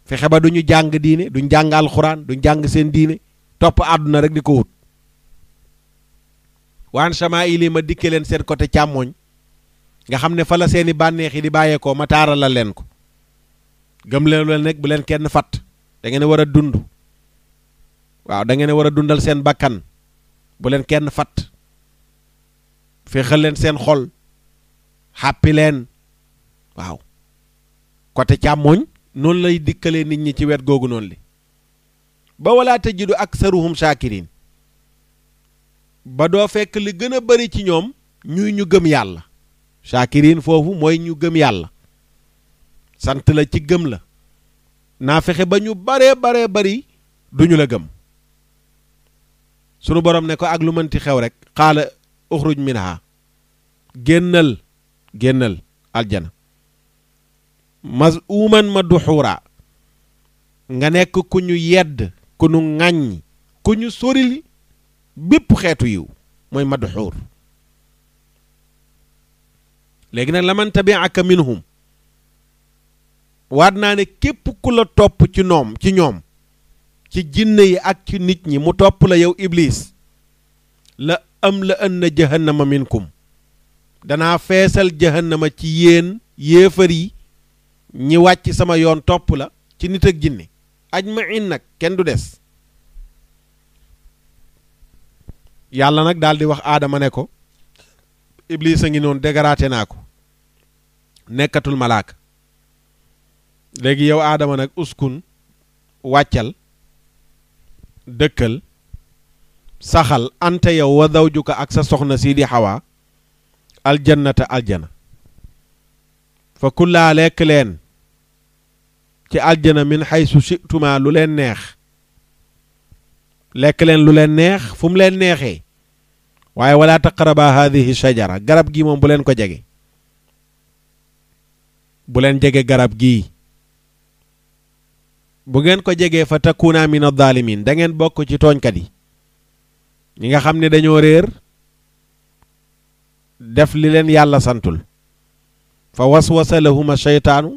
fexe ba duñu jàng diine duñ jàng alxuraan duñ jàng seen diine topp àdduna rek di ko wut waan shamaa'ili ma dikke leen seen côté càmmooñ nga xam ne fa la seeni bànneex yi di bàyyeekoo ma taaralal leen ko gëm leen nekk bu leen kenn fatt da ngeen war a dund waaw da ngeen war a dundal seen bakkan bu leen kenn fatt fexal leen seen xol xàppi leen waaw côté càmmooñ noonu lay dikkalee nit ñi ci wet googu noonu li ba wala tajidu aksaruhum shakirin ba doo fekk li gën a bari ci ñoom ñuy ñu gëm yàlla shakirin foofu mooy ñu gëm yàlla sant la ci gëm la naa fexe ba ñu baree bari duñu la gëm sunu borom ne ko ak lu mënti xew rek xaala uxruj minha génnal aljana mazuman madhuura nga nekk ku ñu yedd ku ñu ŋàññ ku ñu sorili bépp xeetu yiw mooy madhuur léegi nag la man tabi'aka minhum waat naa ne képp ku la topp ci ñoom ci jinne yi ak ci nit ñi mu topp la yow iblis la am la anna jahannama minkum danaa feesal jahannama ci yéen yéefar yi ñi wàcc sama yoon topp la ci nit ak jinne ajma'in nag kenn du des yàlla nag daal di wax aadama ne ko iblis a ngi noonu dégaraate naa ko nekkatul malaaka léegi yow aadama nag uskun wàccal dëkkal saxal anta yow wa zawjuka ak sa soxna sii di xawaa aljannata aljana fa kullaa lekk leen ci aljana min xaysu situmaa lu leen neex lekk leen lu leen neex fu mu leen neexee waaye wala taqraba hadihi shajara garab gi moom bu leen ko jege bu leen jege garab gii bu ngeen ko jegee fa takuna min adh-dhalimin da ngeen bokk ci tooñkat yi ñi nga xam ne dañoo réer def li leen yàlla santul fa waswasa lahuma sheytaanu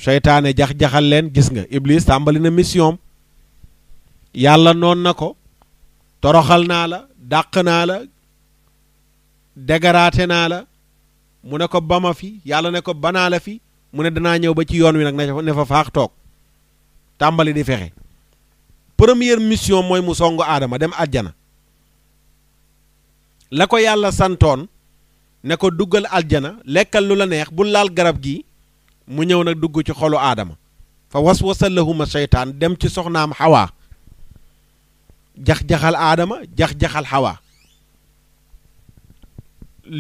sheytaane jax-jaxal leen gis nga iblis tàmbali na mission yàlla noon na ko toroxal naa la dàq naa la dégaraate naa la mu ne ko ba ma fi yàlla ne ko banaa la fi mu ne danaa ñëw ba ci yoon wi nag ne fa faax toog tàmbali di fexe première mission mooy mu songu aadama dem aljana la ko yàlla santoon ne ko duggal aljana lekkal lu la neex bul laal garab gi mu ñëw nag dugg ci xolu aadama fa waswasa lahuma seytaan dem ci soxnaam xawaa jax-jaxal aadama jax-jaxal xawaa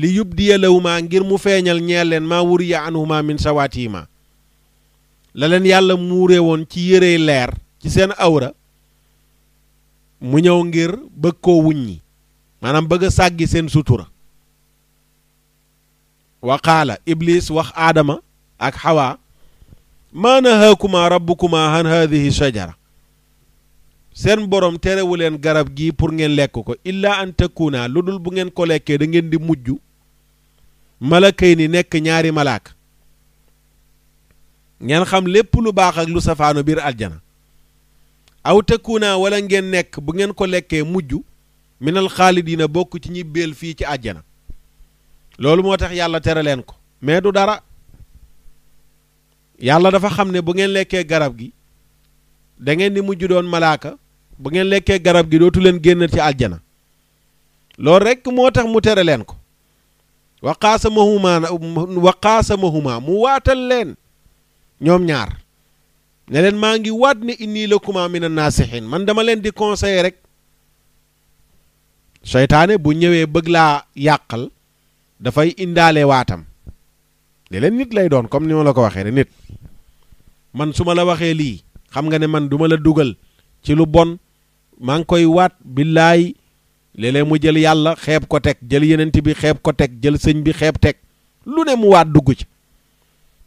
li yubdiya lahuma ngir mu feeñal ñeel leen maa wuriya anhuma min sawaatihima la leen yàlla muuree woon ci yërey leer ci seen awra mu ñëw ngir bëgg koo wuññi maanaam bëgg a sàggi seen sutura wa qaala iblis wax aadama ak xawaa maa nahaakuma rabbukuma an hadihi shajara seen borom terewu leen garab gii pour ngeen lekk ko illa an takuna lu dul bu ngeen ko lekkee da ngeen di mujj malakay ni nekk ñaari malaaka ngeen xam lépp lu baax ak lu safaanu biir aljana aw takuna wala ngeen nekk bu ngeen ko lekkee mujj minal xaalidina bokk ci ñi béel fii ci àjjana loolu moo tax yàlla tere leen ko mais du dara yàlla dafa xam ne bu ngeen lekkee garab gi da ngeen di mujj doon malaaka bu ngeen lekkee garab gi dootu leen génn ci aljana loolu rekk moo tax mu tere leen ko wa qaasamahuma mu waatal leen ñoom ñaar ne leen maa ngi waat ne inni lakuma min an-naasihin man dama leen di conseiller rek seytaane bu ñëwee bëgg laa yàqal dafay indaale waatam de leen nit lay doon comme ni ma la ko waxee rek nit man su ma la waxee lii xam nga ne man duma la dugal ci lu bon maa ngi koy waat billaay léeg-léeg mu jël yàlla xeeb ko teg jël yenent bi xeeb ko teg jël sëñ bi xeeb teg lu ne mu waat dugg ci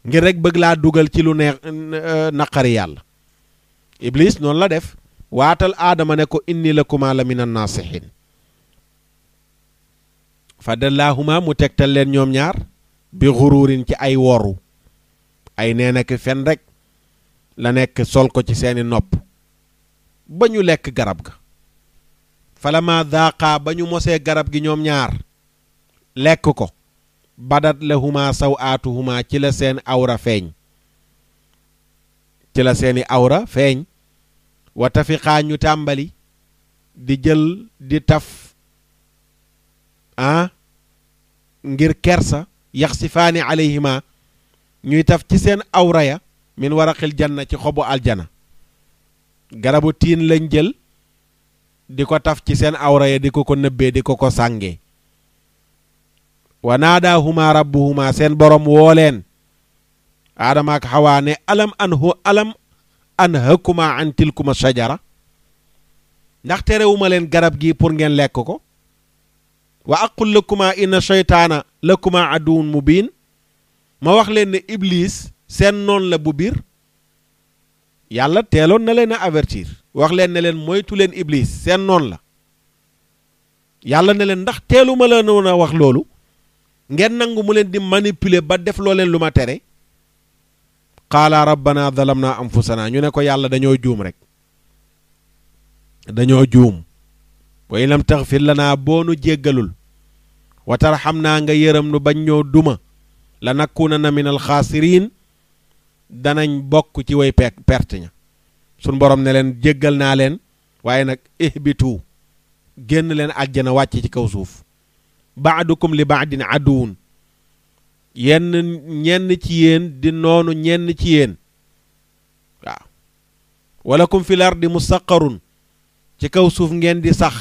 ngir rek bëgg laa dugal ci lu neex naqari yàlla. Iblis noonu la def waatal aadama ne ko inni lakuma la min annasihin fa dallaahuma mu tegtal leen ñoom ñaar bi xuruurin ci ay woru ay nee nak fen rek la nekk sol ko ci seeni nopp ba ñu lekk garab ga. falama daaqa ba ñu mosee garab gi ñoom ñaar lekk ko badat lahuma sawaatuhuma ci la seen awra feeñ ci la seeni awra feeñ wa tafiqaa ñu tàmbali di jël di taf ngir kersa yaxsifaani alayhima ñuy taf ci seen awra ya min waraqil janna ci xobu aljana. garabu tiin lañ jël di ko taf ci seen awra ya di ko nëbbee di ko sàngee. wa naadaahuma rabbuhuma seen borom woo leen aadama ak xawaa ne alam anhakuma an tilkuma shajara ndax terewuma leen garab gi pour ngeen lekk ko. wa aqul lakuma inna shaytaana lakuma aduwwun mubin ma wax leen ne iblis seen noon la bu biir. yàlla teeloon na leen a avertir wax leen ne leen moytu leen iblis seen noon la. yàlla ne leen ndax teeluma la noon a wax loolu ngeen nangu mu leen di manipuler ba def loo leen lu ma tere. qaala rabbana zalamna anfusana ñu ne ko yàlla dañoo juum rek dañoo juum. wa in lam taxfir lana boonu jéggalul wa tarxamnaa nga yërëm nu bañ ñoo duma la nakunanna min alxaasiriin danañ bokk ci way perte ña. sun borom ne leen jéggal naa leen waaye nag ihbitu génn leen àjjana wàcc ci kaw suuf. baadukum li baadin aduwun ñenn ci yéen di noonu ñenn ci yéen. waaw walakum fil ardi mustaqarun ci kaw suuf ngeen di sax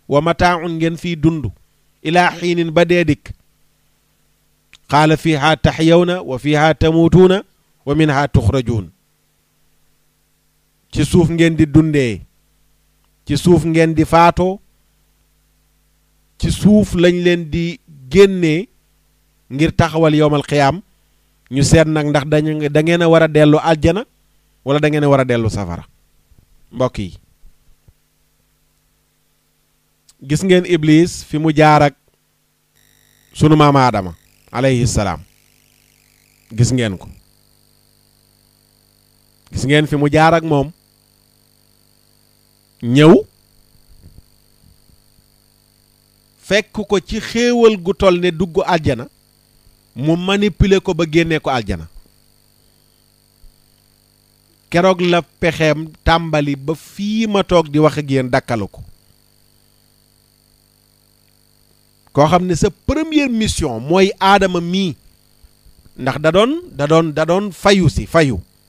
wa mataaun ngeen fiy dund ilaa xiinin ba dee dikk. qaala fiiha taxyawna wa fiiha tamuutuuna wa minha tuxrajuun. ci suuf ngeen di dundee ci suuf ngeen di faatoo ci suuf lañ leen di génnee ngir taxawal yowmal qiyaam ñu seet nag ndax da ngeen a war a dellu aljana wala da ngeen a war a dellu safara. mbokk yi gis ngeen iblis fi mu jaar ak sunu maam Aadama alayhi salaam. gis ngeen ko gis ngeen fi mu jaar ak moom ñëw fekk ko ci xéewal gu toll ne dugg aljana mu manipuler ko ba génnee ko aljana. keroog la pexeem tàmbali ba fii ma toog di wax ak yéen dakkalu ko. koo xam ne sa première mission mooy aadama mii ndax da doon fayu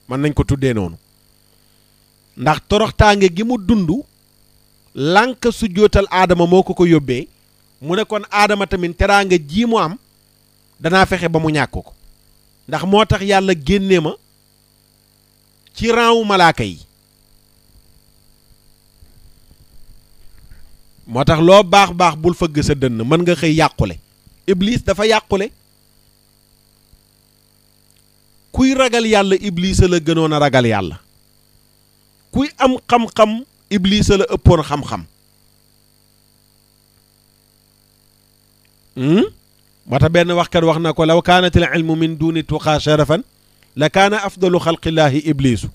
mën nañ ko tuddee noonu ndax toroxtaange gi mu dund lànk su jootal aadama moo ko yóbbee mu ne kon aadama tamit teraanga ji mu am danaa fexe ba mu ñàkk ko ndax moo tax yàlla génnee ma ci raawu malaaka yi. moo tax loo baax bul fëgg sa dënn mën nga xëy yàqule. iblis dafa yàqule. kuy ragal yàlla iblis la gënoon a ragal yàlla. kuy am xam-xam iblis la ëppoon xam-xam. moo tax benn waxkat wax na ko law kaanatil ilmu min duni tuqaa sharafan la kaana afdalu xalqillaahi iblisu.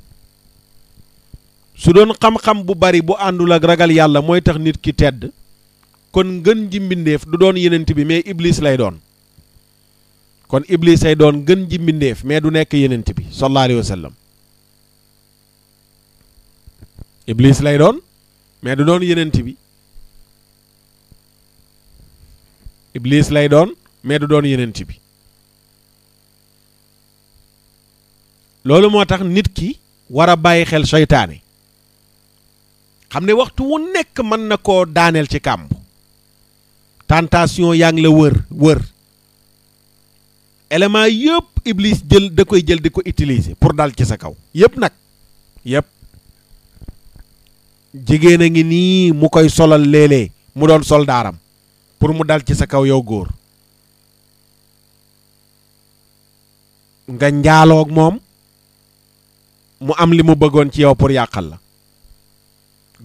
su doon xam-xam bu bari bu àndul ak ragal yàlla mooy tax nit ki tedd kon ngën ji mbindeef du doon yenent bi mais iblis lay doon. kon iblis ay doon ngën ji mbindeef mais du nekk yenent bi sallallahu alayhi wa sallam. iblis lay doon mais du doon yenent bi. iblis lay doon mais du doon yenent bi. loolu moo tax nit ki war a bàyyi xel seytaane. xam ne waxtu wu nekk mën na koo daaneel ci kàmb. tentation yaa ngi la wër élément yëpp iblis da koy jël di ko utiliser pour dal ci sa kaw yëpp nag yëpp. jigéen a ngi nii mu koy solal léeg-léeg mu doon soldaaram pour mu dal ci sa kaw yow góor. nga njaaloog moom mu am li mu bëggoon ci yow pour yàqal la.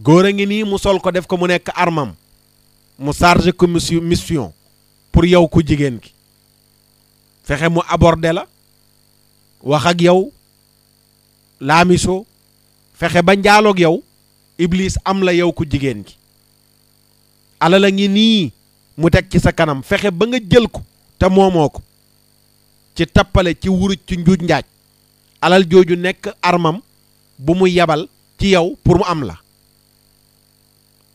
góor a ngi nii mu sol ko def ko mu nekk armam mu chargé ko mission pour yow ku jigéen ki fexe mu aborder la wax ak yow laamiso fexe ba njaaloog yow Iblis am la yow ku jigéen ki. alal a ngi nii mu teg ci sa kanam fexe ba nga jël ko te moomoo ko ci tappale ci wuruj ci njuuj njaaj alal jooju nekk armam bu mu yabal ci yow pour mu am la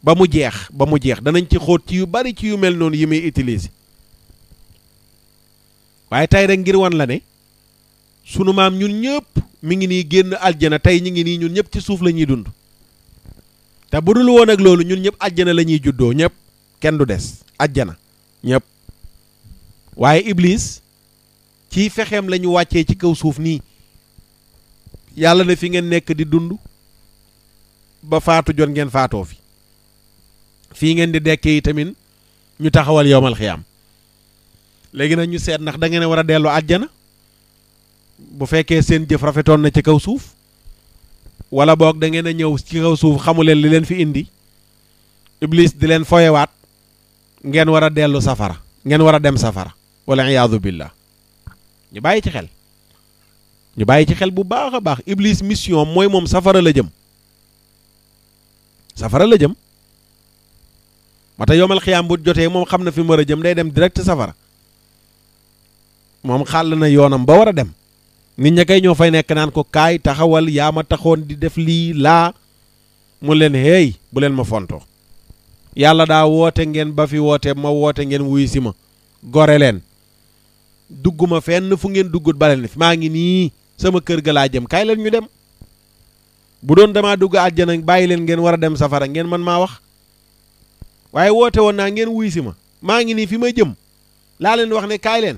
ba mu jeex danañ ci xóot ci yu bari ci yu mel noonu yi muy utiliser. waaye tey rek ngir wan la ne sunu maam ñun ñëpp mi ngi nii génn aljana tey ñu ngi nii ñun ñëpp ci suuf la ñuy dund te bu dul woon ak loolu ñun ñëpp aljana la ñuy juddoo ñëpp kenn du des aljana ñëpp. waaye Iblis ci fexeem la ñu wàccee ci kaw suuf nii yàlla ne fi ngeen nekk di dund ba faatu jot ngeen faatoo fi fii ngeen di dekkee tamit ñu taxawal yowmal xiyaam. léegi nag ñu seet ndax da ngeen war a dellu àjjana bu fekkee seen jëf rafetoon na ci kaw suuf wala boog da ngeen a ñëw ci kaw suuf xamu leen li leen fi indi Iblis di leen foyewaat ngeen war a dellu safara ngeen war a dem safara wala iyaadu billah. ñu bàyyi ci xel bu baax a baax. Iblis mission mooy moom safara la jëm moo tax yomal xiyaam bu jotee moom xam na fi mu war a jëm day dem direct safara. moom xàll na yoonam ba war a dem nit ña kay ñoo fay nekk naan ko kaay taxawal yaa ma taxoon di def lii laa mu leen hey bu leen ma fontoo yàlla daa woote ngeen ba fi woote ma woote ngeen wuyu si ma gore leen dugguma fenn fu ngeen duggut ba leen fi maa ngi nii sama kër ga laa jëm kaay leen ñu dem. bu doon damaa dugg àjjana bàyyi leen ngeen war a dem safara ngeen man maa wax waaye woote woon naa ngeen wuyu si ma maa ngi nii fi ma jëm laa leen wax ne kaay leen.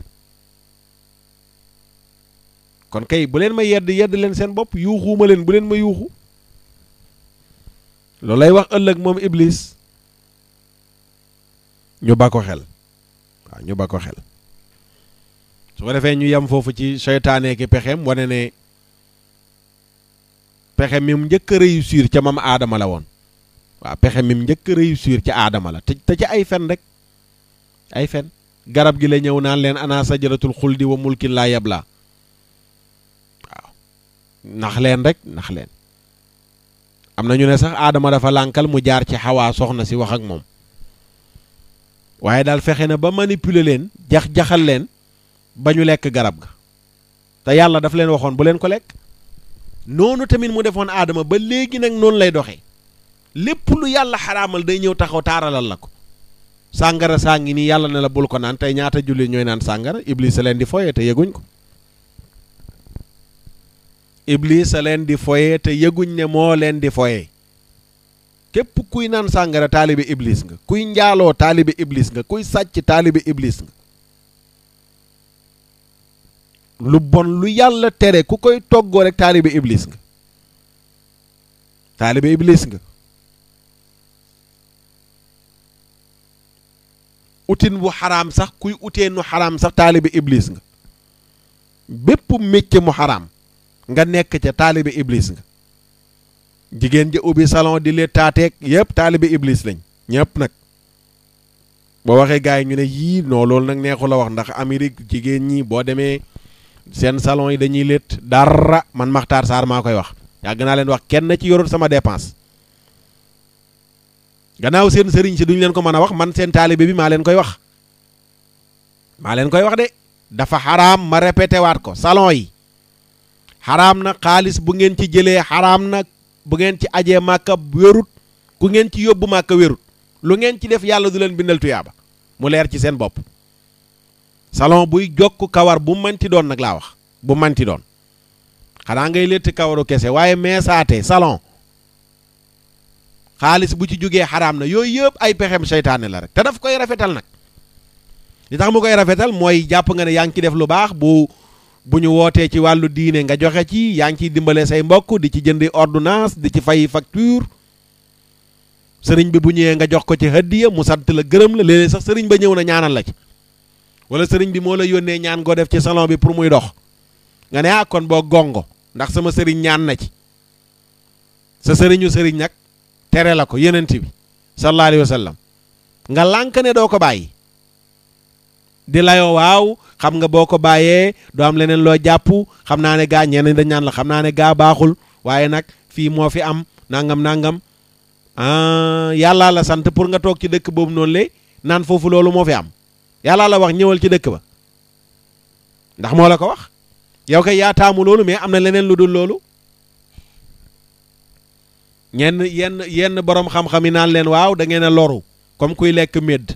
kon kay bu leen ma yedd leen seen bopp yuuxuuma leen bu leen ma yuuxu loolu lay wax ëllëg moom Iblis ñu ba ko xel waaw ñu ba ko xel. su ko defee ñu yem foofu ci seytaane ki pexem wane ne pexe mi mu njëkk a réussir ca mam aadama la woon waaw pexe mi mu njëkk a réussir ca aadama la te ci ay fen rek ay fen. garab gi la ñëw naan leen ana sajaratul xuldi wa mulkin laa yablaa nax leen rek nax leen. am na ñu ne sax aadama dafa lànkal mu jaar ci xawaa soxna si wax ak moom waaye daal fexe na ba manipuler leen jaxal leen ba ñu lekk garab ga te yàlla daf leen waxoon bu leen ko lekk. noonu tamit mu defoon aadama ba léegi nag noonu lay doxee lépp lu yàlla xaraamal day ñëw taxaw taaralal la ko. sàngara saa ngi nii yàlla ne la bul ko naan tey ñaata jullit ñooy naan sàngara Iblis a leen di foyee te yëguñ ko. Iblis a leen di foye te yëguñ ne moo leen di foye. képp kuy naan sàngara taalibe Iblis nga kuy njaaloo taalibe Iblis nga kuy sàcc taalibe Iblis nga. lu bon lu yàlla tere ku koy toggoo rek taalibe Iblis nga taalibe Iblis nga. utin bu xaraam sax kuy utee nu xaraam sax taalibe Iblis nga. bépp métier mu xaraam nga nekk ca taalibe Iblis nga. jigéen ja ubbi salon di leen taateeg yëpp taalibe Iblis lañ ñëpp nag. boo waxee gars yi ñu ne yii non loolu nag neexu la wax ndax Amérique jigéen ñi boo demee seen salon yi dañuy létt dara man Makhtar Sarr maa koy wax yàgg naa leen wax kenn ci yorul sama dépense. gannaaw seen sëriñ si duñ leen ko mën a wax man seen taalibe bi maa leen koy wax. maa leen koy wax de dafa xaraam ma répété waat ko salon yi xaraam na xaalis bu ngeen ci jëlee xaraam na bu ngeen ci ajee màkka wérut ku ngeen ci yóbbu màkka wérut lu ngeen ci def yàlla du leen bindal tuyaaba mu leer ci seen bopp. salon buy jokk kawar bu manti doon nag laa wax bu manti doon xanaa ngay létt kawaru kese waaye meesaate salon xaalis bu ci jógee xaraam na yooyu yëpp ay pexem seytaane la rek te daf koy rafetal nag. li tax mu koy rafetal mooy jàpp nga ne yaa ngi ci def lu baax bu ñu wootee ci wàllu diine nga joxe ci yaa ngi ciy dimbale say mbokk di ci jëndi ordonnance di ci fay facture. sëriñ bi bu ñëwee nga jox ko ci hadiya mu sant la gërëm la léeg-léeg sax sëriñ ba ñëw na ñaanal la ci wala sëriñ bi moo la yónnee ñaan goo def ci salon bi pour muy dox nga ne kon boo gongo ndax sama sëriñ ñaan na ci sa sëriñu sëriñ nag tere la ko yenent bi sallallahu alayhi wa sallam nga lànk ne doo ko bàyyi di layoo waaw xam nga boo ko bàyyee doo am leneen loo jàpp xam naa ne gaa ñeneen dañ ñaan la xam naa ne gaa baaxul waaye nag fii moo fi am nangam yàllaa la sant pour nga toog ci dëkk boobu noonu le naan foofu loolu moo fi am yàllaa la wax ñëwal ci dëkk ba ndax moo la ko wax yow kay yaa taamu loolu mais am na leneen lu dul loolu yenn borom xam-xam yi naan leen waaw da ngeen a loru comme kuy lekk médd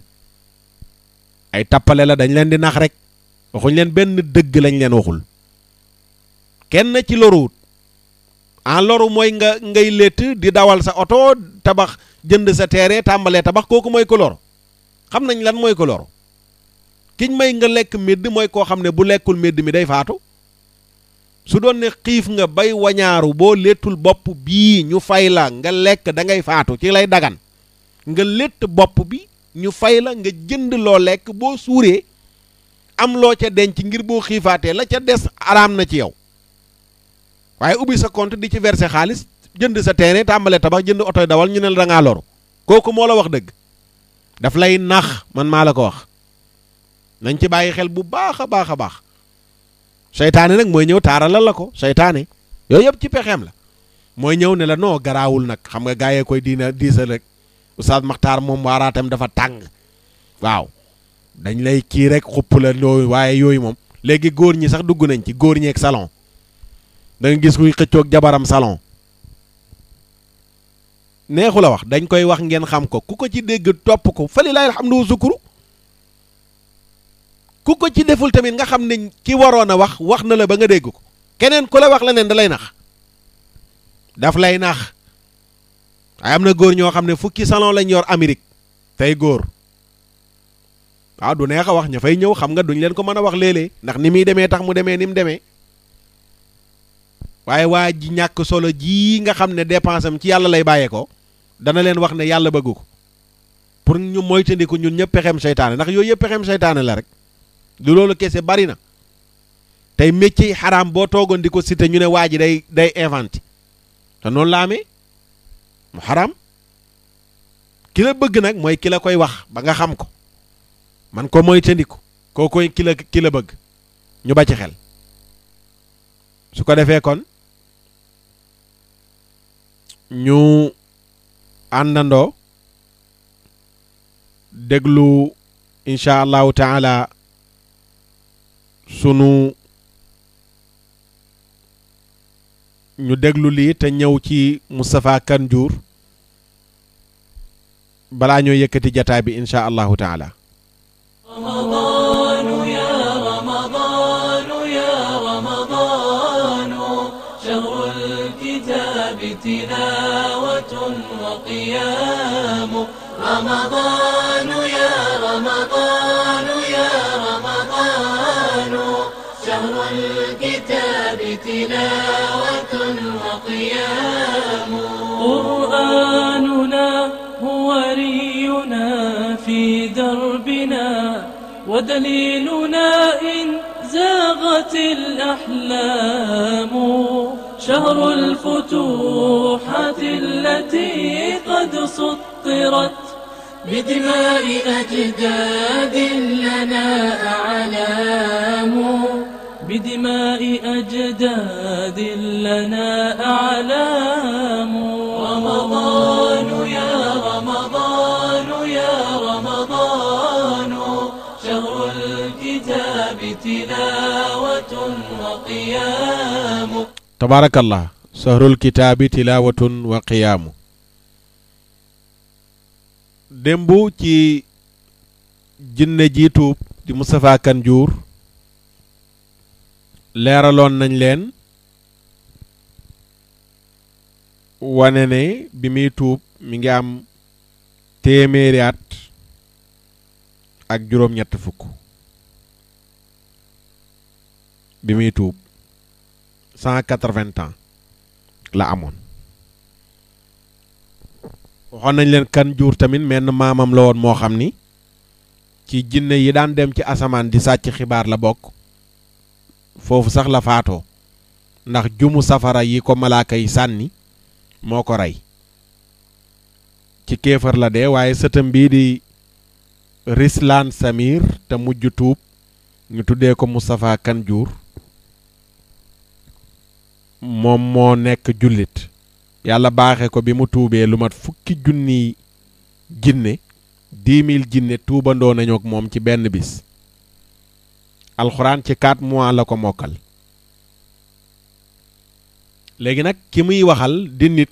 ay tappale la dañ leen di nax rek waxuñ leen benn dëgg lañ leen waxul kenn ci loruwut loru mooy ngay létt di dawal sa oto tabax jënd sa terrain tàmbalee tabax kooku mooy ko loru xam nañ lan mooy ko loru kiñ may nga lekk médd mooy koo xam ne bu lekkul médd mi day faatu su doon ne xiif nga bay wañaaru boo léttul bopp bii ñu fay la nga lekk da ngay faatu ci lay dagan nga létt bopp bi ñu fay la nga jënd loo lekk boo suuree am loo ca denc ngir boo xiifaatee la ca des araam na ci yow waaye ubbi sa compte di ci verser xaalis jënd sa terrain tàmbale tabax jënd otoy dawal ñu ne la da ngaa loru kooku moo la wax dëgg daf lay nax man maa la ko wax nañ ci bàyyi xel bu baax a baax a baax seytaane nag mooy ñëw taaralal la ko seytaane yooyu yëpp ci pexeem la mooy ñëw ne la non garaawul nag xam nga gaa yee koy diisal rek Oustaz Makhtar moom waaraatam dafa tàng waaw dañ lay kii rek xupp la loolu waaye yooyu moom léegi góor ñi sax dugg nañ ci góor ñeeg salon da nga gis kuy xëccoog jabaram salon neexu la wax dañ koy wax ngeen xam ko ku ko ci dégg topp ko fali laay alhamdu wa sukuru ku ko ci deful tamit nga xam ne ki waroon a wax na la ba nga dégg ko keneen ku la wax leneen da lay nax daf lay nax waaye am na góor ñoo xam ne fukki salon lañ yor Amérique tey góor waaw du neex a wax ña fay ñëw xam nga duñ leen ko mën a wax léeg-léeg ndax ni muy demee tax mu demee ni mu demee waaye waa ji ñàkk solo ji nga xam ne dépense am ci yàlla lay bàyyee ko dana leen wax ne yàlla bëggu ko pour ñu moytandiku ñun ñëpp pexeem seytaane ndax yooyu yëpp pexeem seytaane la rek du loolu kese bari na tey métier yi xaraam boo toogoon di ko cité ñu ne waa ji day inventé te noonu la amee mu xaraam ki la bëgg nag mooy ki la koy wax ba nga xam ko man ko moytandiku koo koy ki la bëgg ñu ba ci xel su ko defee kon ñu àndandoo déglu incha allahu taala ñu déglu lii te ñëw ci Moustapha Kane Diour balaa ñoo yëkkati jataay bi incha allahu taala رمضان يا رمضان يا رمضان شهر الكتاب تلاوة وقيام رمضان يا رمضان يا رمضان شهر الكتاب تلاوة وقيام قرآننا هو رينا في دربنا ودليلنا إن زاغت الأحلام شهر الفتوحات التي قد سطرت بدماء أجداد لنا أعلام بدماء أجداد لنا أعلام رمضان يا رمضان يا رمضان شهر الكتاب تلاوة وقيام تبارك الله شهر الكتاب تلاوة وقيام démb ci jinne jiitu di Moustapha Kane Diour leeraloon nañ leen wane ne bi muy tuub mi ngi am téeméeri at ak juróom-ñett fukk bi muy tuub 180 ans la amoon waxoon nañ leen Kane Diour tamit menn maamam la woon moo xam ni ci jinne yi daan dem ci asamaan di sàcc xibaar la bokk foofu sax la faatoo ndax jumu safara yi ko malaaka yi sànni moo ko rey ci kéefar la dee waaye sëtam bii di Rislaan Samir te mujj tuub ñu tuddee ko Moustapha Kanjour moom moo nekk jullit yàlla baaxe ko bi mu tuubee lu mat fukki junniy jinne 10 000 jinne tuubandoo nañu ak moom ci benn bis alxuraan ci 4 mois la ko mokkal léegi nag ki muy waxal di nit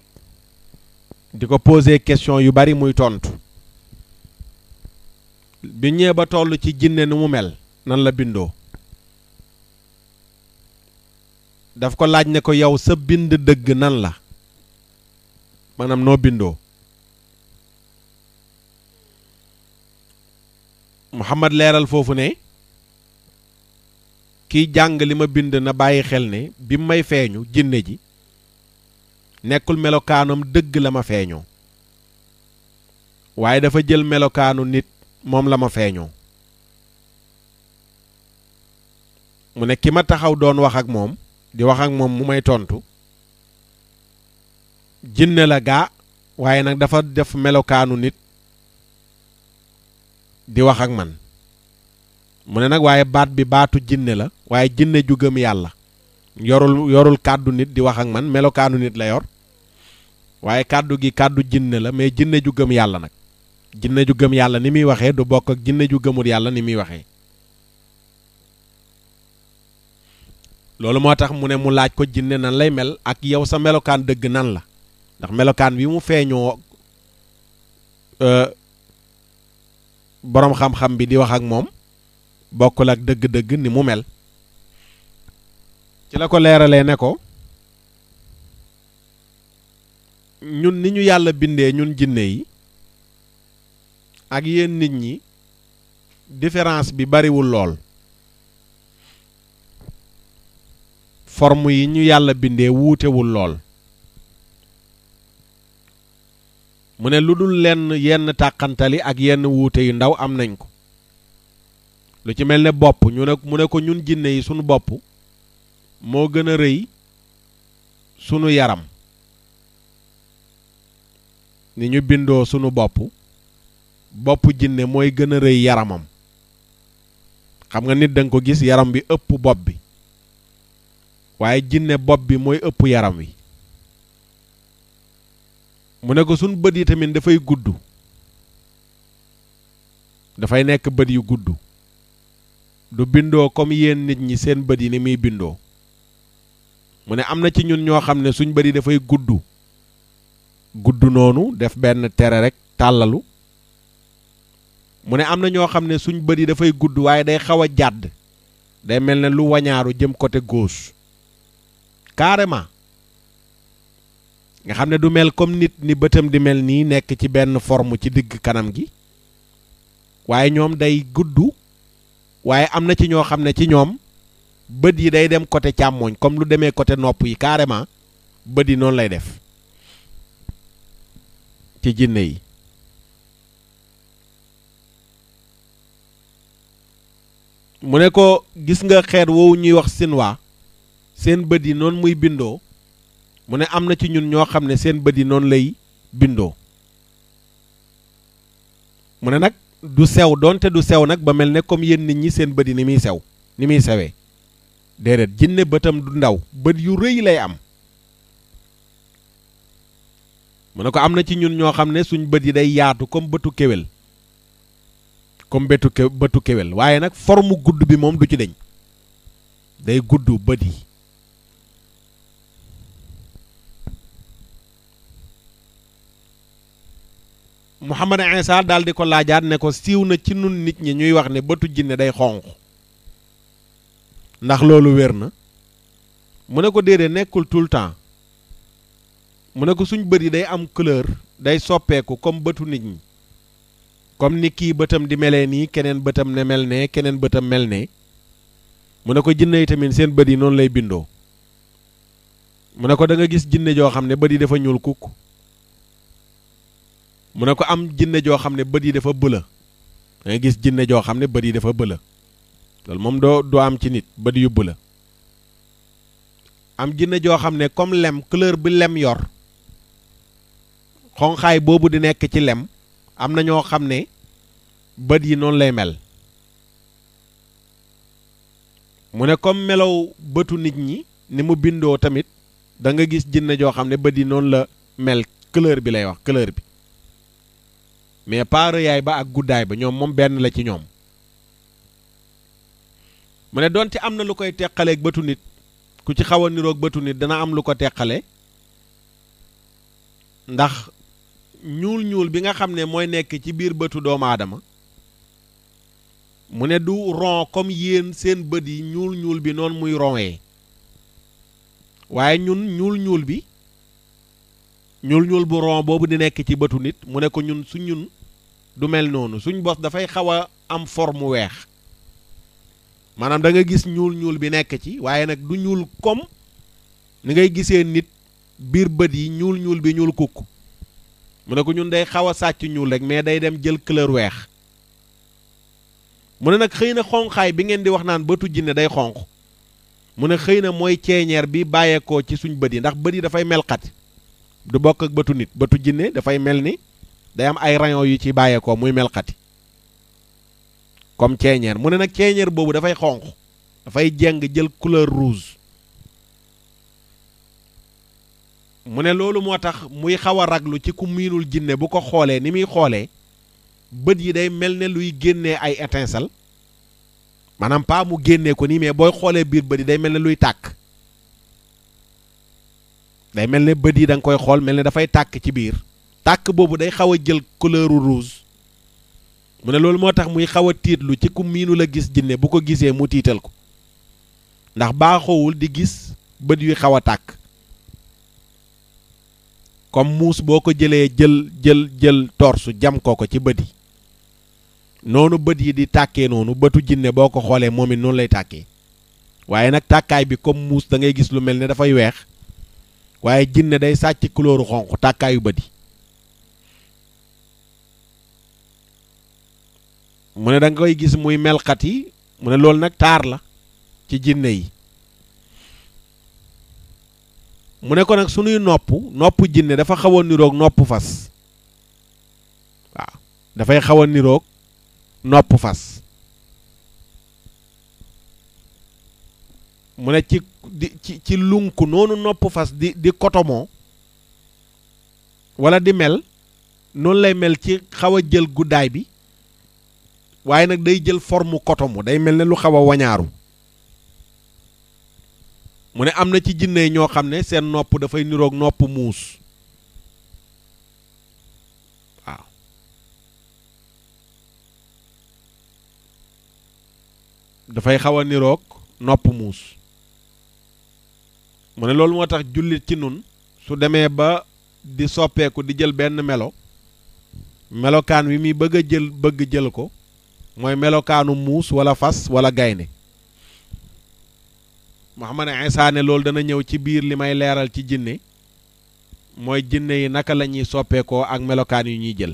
di ko poser question yu bari muy tontu bi ñëwee ba toll ci jinne nu mu mel nan la bindoo daf ko laaj ne ko yow sa bind dëgg nan la maanaam noo bindoo Muhammad leeral foofu ne kiy jàng li ma bind na bàyyi xel ne bi may feeñu jinne ji nekkul melokaanam dëgg la ma feeñoo waaye dafa jël melokaanu nit moom la ma feeñoo mu ne ki ma taxaw doon wax ak moom di wax ak moom mu may tontu jinne la gaa waaye nag dafa def melokaanu nit di wax ak man mu ne nag waaye baat bi baatu jinne la waaye jinne ju gëm yàlla yorul kàddu nit di wax ak man melokaanu nit la yor waaye kàddu gi kàddu jinne la mais jinne ju gëm yàlla nag jinne ju gëm yàlla ni muy waxee du bokk ak jinne ju gëmul yàlla ni muy waxee loolu moo tax mu ne mu laaj ko jinne nan lay mel ak yow sa melokaan dëgg nan la ndax melokaan bi mu feeñoo boroom xam-xam bi di wax ak moom bokkul ak dëgg-dëgg ni mu mel ci la ko leeralee ne ko ñun ni ñu yàlla bindee ñun jinne yi ak yéen nit ñi différence bi bariwul lool forme yi ñu yàlla bindee wuutewul lool mu ne lu dul lenn yenn tàqantali ak yenn wuute yu ndaw am nañ ko lu ci mel ne bopp mu ne ko ñun jinne yi sunu bopp moo gën a rëy sunu yaram ni ñu bindoo sunu bopp jinne mooy gën a rëy yaramam xam nga nit danga ko gis yaram bi ëpp bopp bi waaye jinne bopp bi mooy ëpp yaram wi mu ne ko sunu bët yi tamit dafay gudd dafay nekk bët yu gudd du bindoo comme yéen nit ñi seen bët yi ni muy bindoo mu ne am na ci ñun ñoo xam ne suñ bët yi dafay gudd noonu def benn tere rek tàllalu mu ne am na ñoo xam ne suñ bët yi dafay gudd waaye day xaw a jàdd day mel ne lu wañaaru jëm côté gauche carrément nga xam ne du mel comme nit ni bëtam di mel nii nekk ci benn forme ci digg kanam gi waaye ñoom day gudd waaye am na ci ñoo xam ne ci ñoom bët yi day dem côté càmmooñ comme lu demee côté nopp yi carrément bët yi noonu lay def ci jinne yi mu ne ko gis nga xeet woowu ñuy wax sinwaa seen bët yi noonu muy bindoo mu ne am na ci ñun ñoo xam ne seen bët yi noonu lay bindoo mu ne nag du sew doonte du sew nag ba mel ne comme yéen nit ñi seen bët yi ni muy sewee déedéet jinne bëtam du ndaw bët yu rëy lay am mu ne ko am na ci ñun ñoo xam ne suñ bët yi day yaatu comme bëtu kéwél bëtu kéwél waaye nag forme gudd bi moom du ci deñ day gudd bët yi Muhammad Isa daal di ko laajaat ne ko siiw na ci nun nit ñi ñuy wax ne bëtu jinne day xonq ndax loolu wér na mu ne ko déedéet nekkul tout le temps mu ne ko suñ bët yi day am couleur day soppeeku comme bëtu nit ñi comme ni kii bëtam di melee nii keneen bëtam ne mel ne keneen bëtam mel ne mu ne ko jinne yi tamit seen bët yi noonu lay bindoo mu ne ko da nga gis jinne joo xam ne bët yi dafa ñuul kukk mu ne ko am jinne joo xam ne bët yi dafa bëla da nga gis jinne joo xam ne bët yi dafa bëla loolu moom doo am ci nit bët yu bëla am jinne joo xam ne comme lem couleur bi lem yor xonqaay boobu di nekk ci lem am na ñoo xam ne bët yi noonu lay mel mu ne comme melow bëtu nit ñi ni mu bindoo tamit da nga gis jinne joo xam ne bët yi noonu la mel couleur bi lay wax couleur bi mais pas rëyaay ba ak guddaay ba ñoom moom benn la ci ñoom mu ne doonte am na lu koy teqaleeg bëtu nit ku ci xaw a niroog bëtu nit dana am lu ko teqale ndax ñuul bi nga xam ne mooy nekk ci biir bëtu doomu aadama mu ne du ron comme yéen seen bët yi ñuul bi noonu muy ronee waaye ñun ñuul bi ñuul bu ron boobu di nekk ci bëtu nit mu ne ko ñun du mel noonu suñ bos dafay xaw a am forme weex maanaam da nga gis ñuul bi nekk ci waaye nag du ñuul comme ni ngay gisee nit biir bët yi ñuul bi ñuul kukk mu ne ko ñun day xaw a sàcc ñuul rek mais day dem jël couleur weex mu ne nag xëy na xonqaay bi ngeen di wax naan bëtu jinne day xonq mu ne xëy na mooy ceeñeer bi bàyyeekoo ci suñ bët yi ndax bët yi dafay melxati du bokk ak bëtu nit bëtu jinne dafay mel ni day am ay rayon yu ci bàyyeekoo muy melxati comme ceeñeer mu ne nag ceeñeer boobu dafay xonq dafay jeng jël couleur rouge mu ne loolu moo tax muy xaw a raglu ci ku miinul jinne bu ko xoolee ni muy xoolee bët yi day mel ne luy génnee ay étincelle maanaam pas mu génnee ko nii mais booy xoolee biir bët yi day mel ne luy tàkk day mel ne bët yi da nga koy xool mel ne dafay tàkk ci biir tàkk boobu day xaw a jël couleur rouge mu ne loolu moo tax muy xaw a tiitlu ci ku miinu la gis jinne bu ko gisee mu tiital ko ndax baaxoowul di gis bët yuy xaw a tàkk comme muus boo ko jëlee jël torsu jam ko ci bët yi noonu bët yi di tàkkee noonu bëtu jinne boo ko xoolee moom it noonu lay tàkkee waaye nag tàkkaay bi comme muus da ngay gis lu mel ne dafay weex waaye jinne day sàcc couleur xonq tàkkaayu bët yi mu ne da nga koy gis muy melxat yi mu ne loolu nag taar la ci jinne yi mu ne ko nag sunuy nopp jinne dafa xaw a niroog nopp fas waaw dafay xaw a niroog nopp fas mu ne ci lunku noonu nopp fas di kotomoo wala di mel noonu lay mel ci xaw a jël guddaay bi waaye nag day jël forme kotomu day mel ne lu xaw a wañaaru mu ne am na ci jinne yi ñoo xam ne seen nopp dafay niroog nopp muus waaw dafay xaw a niroog nopp muus mu ne loolu moo tax jullit ci nun su demee ba di soppeeku di jël benn melokaan wi muy bëgg jël ko mooy melokaanu muus wala fas wala gaynde Muhammad Isa ne loolu dana ñëw ci biir li may leeral ci jinne mooy jinne yi naka la ñuy soppeekoo ak melokaan yu ñuy jël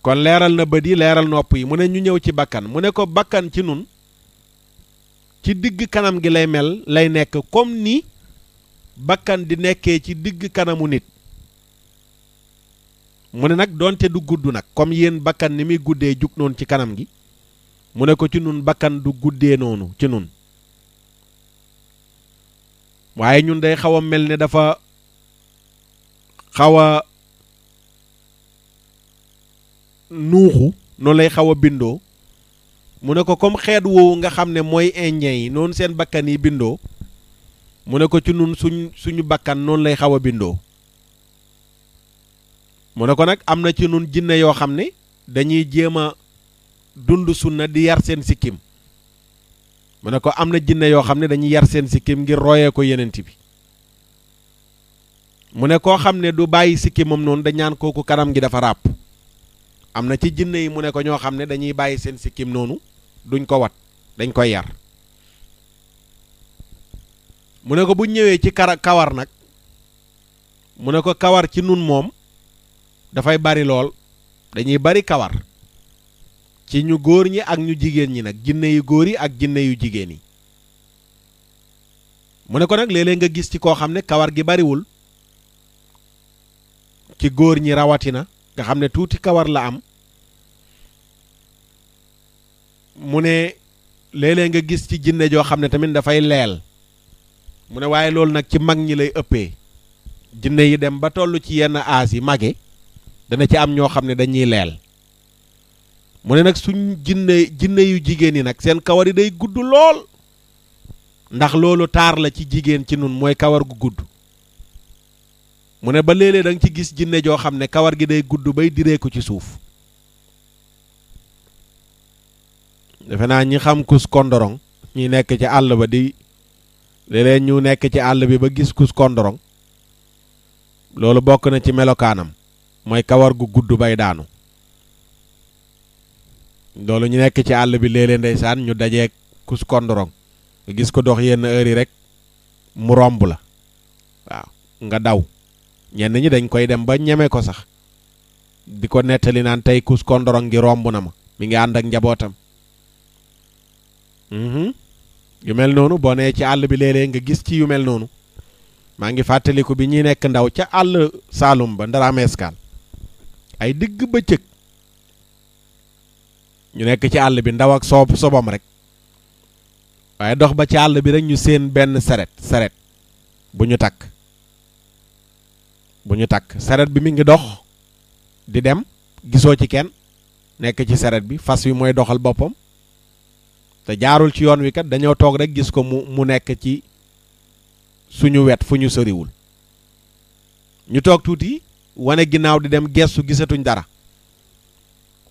kon leeral na bët yi leeral nopp yi mu ne ñu ñëw ci bakkan mu ne ko bakkan ci nun ci digg kanam gi lay nekk comme ni bakkan di nekkee ci digg kanamu nit mu ne nag doonte du gudd nag comme yéen bakkan ni muy guddee jug noonu ci kanam gi mu ne ko ci nun bakkan du guddee noonu ci nun waaye ñun day xaw a mel ne dafa xaw a nuuxu noonu lay xaw a bindoo mu ne ko comme xeet woowu nga xam ne mooy indien yi noonu seen bakkan yi bindoo mu ne ko ci nun suñu bakkan noonu lay xaw a bindoo mu ne ko nag am na ci nun jinne yoo xam ne dañuy jéem a dund sunna di yar seen sikkim mu ne ko am na jinne yoo xam ne dañuy yar seen sikkim ngir royee ko yenent bi mu ne koo xam ne du bàyyi sikkimam noonu dañ ñaan kooku kanam gi dafa ràpp am na ci jinne yi mu ne ko ñoo xam ne dañuy bàyyi seen sikkim noonu duñ ko wat dañ koy yar mu ne ko bu ñëwee ci kawar nag mu ne ko kawar ci nun moom dafay bari lool dañuy bari kawar ci ñu góor ñi ak ñu jigéen ñi nag jinne yu góor yi ak jinne yu jigéen yi mu ne ko nag léeg-léeg nga gis ci koo xam ne kawar gi bariwul ci góor ñi rawatina nga xam ne tuuti kawar la am mu ne léeg-léeg nga gis ci jinne joo xam ne tamit dafay leel mu ne waaye loolu nag ci mag ñi lay ëppee jinne yi dem ba toll ci yenn aas yi mage dana ci am ñoo xam ne dañuy leel mu ne nag suñ jinne yu jigéen yi nag seen kawar yi day gudd lool ndax loolu taar la ci jigéen ci nun mooy kawar gu gudd mu ne ba léeg-léeg da nga ci gis jinne joo xam ne kawar gi day gudd bay diree ko ci suuf defe naa ñi xam kus kondorong ñi nekk ci àll ba di léeg-léeg ñu nekk ci àll bi ba gis kus kondorong loolu bokk na ci melokaanam mooy kawar gu gudd bay daanu loolu ñu nekk ci àll bi léeg-léeg ndeysaan ñu dajeeg kus kondorong nga gis ko dox yenn heure yi rek mu romb la waaw nga daw ñenn ñi dañ koy dem ba ñeme ko sax di ko nettali naan tey kus kondorong gi romb na ma mi ngi ànd ak njabootam yu mel noonu boo nee ci àll bi léeg-léeg nga gis ci yu mel noonu maa ngi fàttaliku bi ñuy nekk ndaw ca àll Saalum ba Ndarameeskaan ay digg bëccëg ñu nekk ci àll bi ndaw ak sobam rek waaye dox ba ci àll bi rek ñu seen benn saret bu ñu takk saret bi mi ngi dox di dem gisoo ci kenn nekk ci saret bi fas wi mooy doxal boppam te jaarul ci yoon wi kat dañoo toog rek gis ko mu nekk ci suñu wet fu ñu soriwul ñu toog tuuti wane ginnaaw di dem gestu gisatuñ dara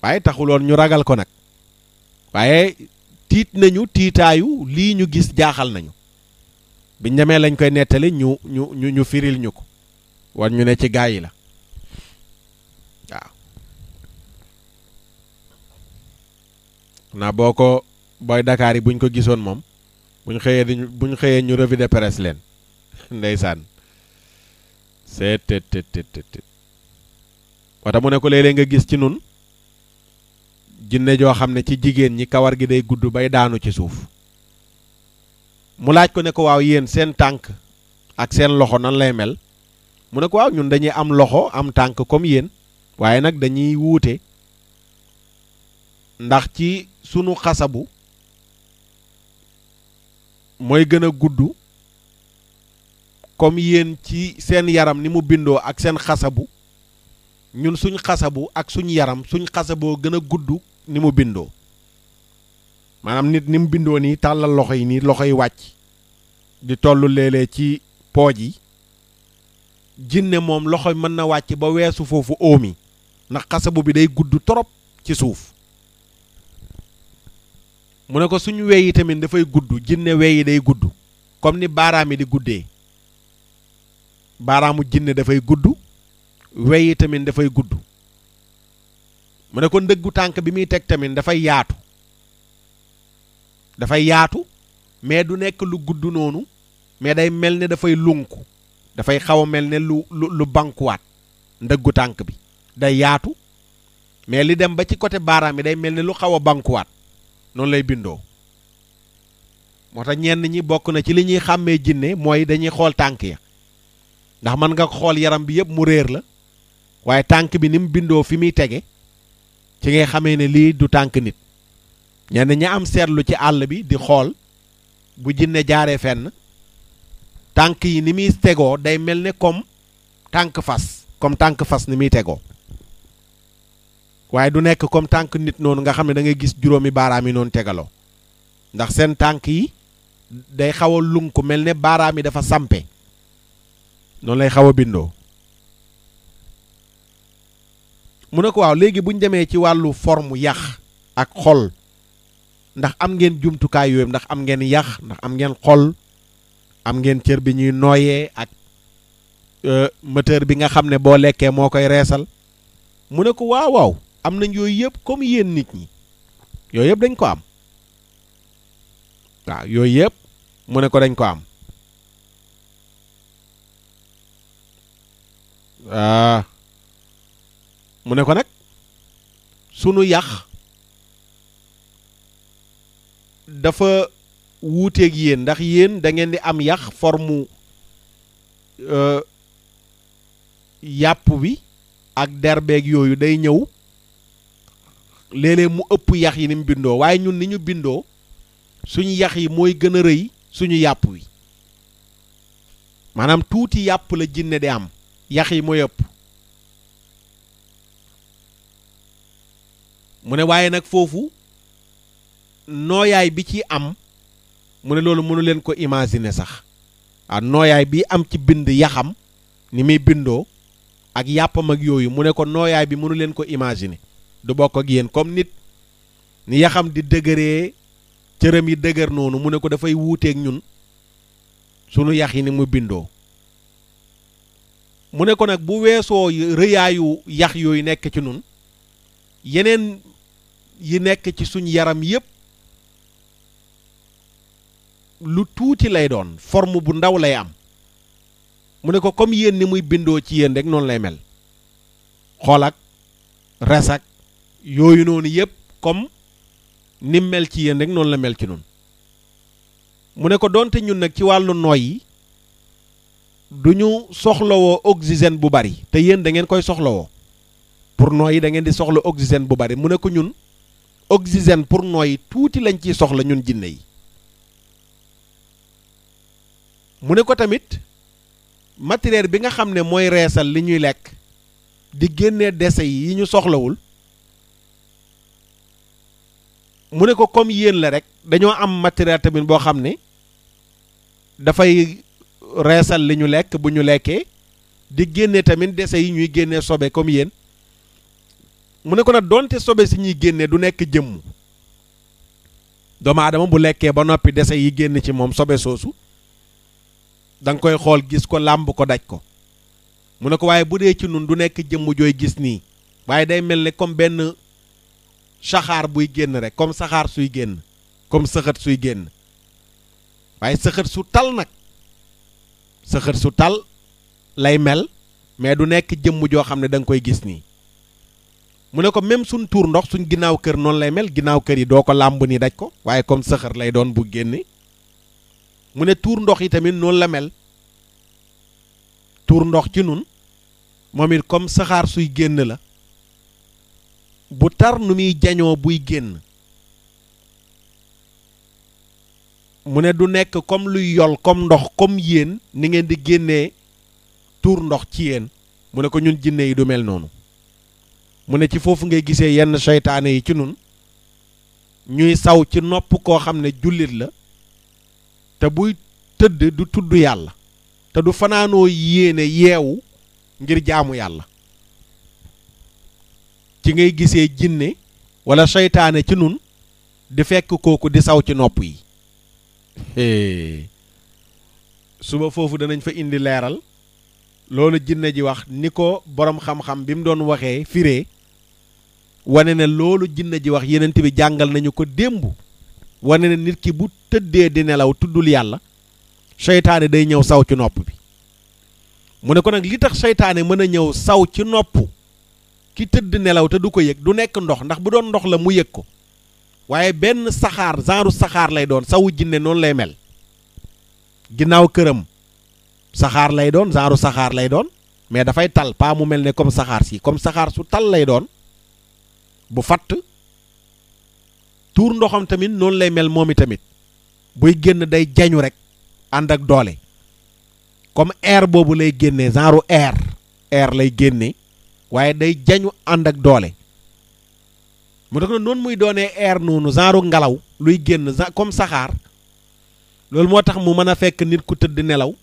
waaye taxuloon ñu ragal ko nag waaye tiit nañu tiitaayu lii ñu gis jaaxal nañu biñ demee lañ koy nettali ñu firil ñu ko war ñu ne ci gaa yi la waaw naa boo ko booy Dakar yi buñ ko gisoon moom buñ xëyee ñu revue de presse leen ndeysaan seet wata mu ne ko léeg-léeg nga gis ci nun jinne joo xam ne ci jigéen ñi kawar gi day gudd bay daanu ci suuf mu laaj ko ne ko waaw yéen seen tànk ak seen loxo nan lay mel mu ne ko waaw ñun dañuy am loxo am tànk comme yéen waaye nag dañuy wuute ndax ci sunu xasabu mooy gën a gudd comme yéen ci seen yaram ni mu bindoo ak seen xasabu ñun suñ xasabu ak suñ yaram suñ xasaboo gën a gudd ni mu bindoo maanaam nit ni mu bindoo nii tàllal loxo yi nii loxo yi wàcc di tollu léeg-léeg ci pooj yi jinne moom loxo mën na wàcc ba weesu foofu óomi ndax xasabu bi day gudd torop ci suuf mu ne ko suñu wey yi tamit dafay gudd jinne wey yi day gudd comme ni baaraam yi di guddee baaraamu jinne dafay gudd wey yi tamit dafay gudd mu ne ko ndëggu tànk bi muy teg tamit dafay yaatu mais du nekk lu gudd noonu mais day mel ne dafay lunku dafay xaw a mel ne lu bankuwaat ndëggu tànk bi day yaatu mais li dem ba ci côté baaraam yi day mel ne lu xaw a bankuwaat noonu lay bindoo moo tax ñenn ñi bokk na ci li ñuy xàmmee jinne mooy dañuy xool tànk ya ndax mën nga xool yaram bi yëpp mu réer la waaye tànk bi ni mu bindoo fi muy tege ci ngay xamee ne lii du tànk nit ñenn ñi am seetlu ci àll bi di xool bu jinne jaaree fenn tànk yi ni muy tegoo day mel ne comme tànk fas ni muy tegoo waaye du nekk comme tànk nit noonu nga xam ne da ngay gis juróomi baaraam yi noonu tegaloo ndax seen tànk yi day xaw a lunku mel ne baaraam yi dafa sampe noonu lay xaw a bindoo mu ne ko waaw léegi bu ñu demee ci wàllu forme yax ak xol ndax am ngeen jumtukaay yooyu ndax am ngeen yax ndax am ngeen xol am ngeen cër bi ñuy nooyee ak moteur bi nga xam ne boo lekkee moo koy reesal mu ne ko waaw waaw am nañ yooyu yëpp comme yéen nit ñi yooyu yëpp dañ ko am waaw yooyu yëpp mu ne ko dañ ko am mu ne ko nag sunu yax dafa wuuteeg yéen ndax yéen da ngeen di am yax forme yàpp bi ak derbeeg yooyu day ñëw léeg-léeg mu ëpp yax yi ni mu bindoo waaye ñun ni ñu bindoo suñu yax yi mooy gën a rëy suñu yàpp wi maanaam tuuti yàpp la jinne di am yax yi mooy ëpp mu ne waaye nag foofu nooyaay bi ci am mu ne loolu mënu leen ko imaginer sax nooyaay bi am ci bind yaxam ni muy bindoo ak yàppam ak yooyu mu ne ko nooyaay bi mënu leen ko imaginer du bokk ak yéen comme nit ni yaxam di dëgëree cëram yi dëgër noonu mu ne ko dafay wuuteeg ñun sunu yax yi ni mu bindoo mu ne ko nag bu weesoo rëyaayu yax yooyu nekk ci nun yeneen yi nekk ci suñ yaram yépp lu tuuti lay doon forme bu ndaw lay am mu ne ko comme yéen ni muy bindoo ci yéen rek noonu lay mel xool ak res ak yooyu noonu yépp comme ni mel ci yéen rek noonu la mel ci nun mu ne ko donte ñun nag ci wàllu noyyi du ñu soxlawoo oxygène bu bari te yéen da ngeen koy soxlawoo pour noyyi da ngeen di soxla oxygène bu bari mu ne ko ñun oxygène pour noyyi tuuti lañ ciy soxla ñun jinne yi mu ne ko tamit matériel bi nga xam ne mooy reesal li ñuy lekk di génnee dese yi ñu soxlawul mu ne ko comme yéen la rek dañoo am matériel tamit boo xam ne dafay reesal li ñu lekk bu ñu lekkee di génne tamit dese yi ñuy génnee sobe comme yéen mu ne ko nag donte sobe si ñuy génnee du nekk jëmm doomu aadama bu lekkee ba noppi dese yi génn ci moom sobe soosu da nga koy xool gis ko làmb ko daj ko mu ne ko waaye bu dee ci nun du nekk jëmm jooy gis nii waaye day mel ne comme benn saxaar buy génn rek comme saxaar suy génn comme sëxët suy génn waaye sëxët su tal nag sëxët su tal lay mel mais du nekk jëmm joo xam ne da nga koy gis nii mu ne ko même suñ tuur ndox suñ ginnaaw kër noonu lay mel ginnaaw kër yi doo ko làmb ni daj ko waaye comme sëxër lay doon bu génne mu ne tuur ndox yi tamit noonu la mel tuur ndox ci nun moom it comme saxaar suy génn la bu tar nu muy jañoo buy génn mu ne du nekk comme luy yol comme ndox comme yéen ni ngeen di génnee tuur ndox ci yéen mu ne ko ñun jinne yi du mel noonu mu ne ci foofu ngay gisee yenn seytaane yi ci nun ñuy saw ci nopp koo xam ne jullit la te buy tëdd du tudd yàlla te du fanaanoo yéene yeewu ngir jaamu yàlla ci ngay gisee jinne wala seytaane ci nun di fekk kooku di saw ci nopp yi suba foofu danañ fa indi leeral loolu jinne ji wax ni ko boroom xam-xam bi mu doon waxee firee wane ne loolu jinne ji wax yenent bi jàngal nañu ko démb wane ne nit ki bu tëddee di nelaw tuddul yàlla seytaane day ñëw saw ci nopp bi mu ne ko nag li tax seytaane mën a ñëw saw ci nopp ki tëdd nelaw te du ko yëg du nekk ndox ndax bu doon ndox la mu yëg ko waaye benn saxaar genre saxaar lay doon sawu jinne noonu lay mel ginnaaw këram saxaar lay doon genre saxaar lay doon mais dafay tal pas mu mel ne comme saxaar si comme saxaar su tal lay doon bu fatt tuur ndoxam tamit noonu lay mel moom i tamit buy génn day jañu rek ànd ak doole comme air boobu lay génnee genre air lay génnee waaye day jañu ànd ak doole mu tax na noonu muy doonee air noonu genre ngelaw luy génn comme saxaar loolu moo tax mu mën a fekk nit ku tëdd nelaw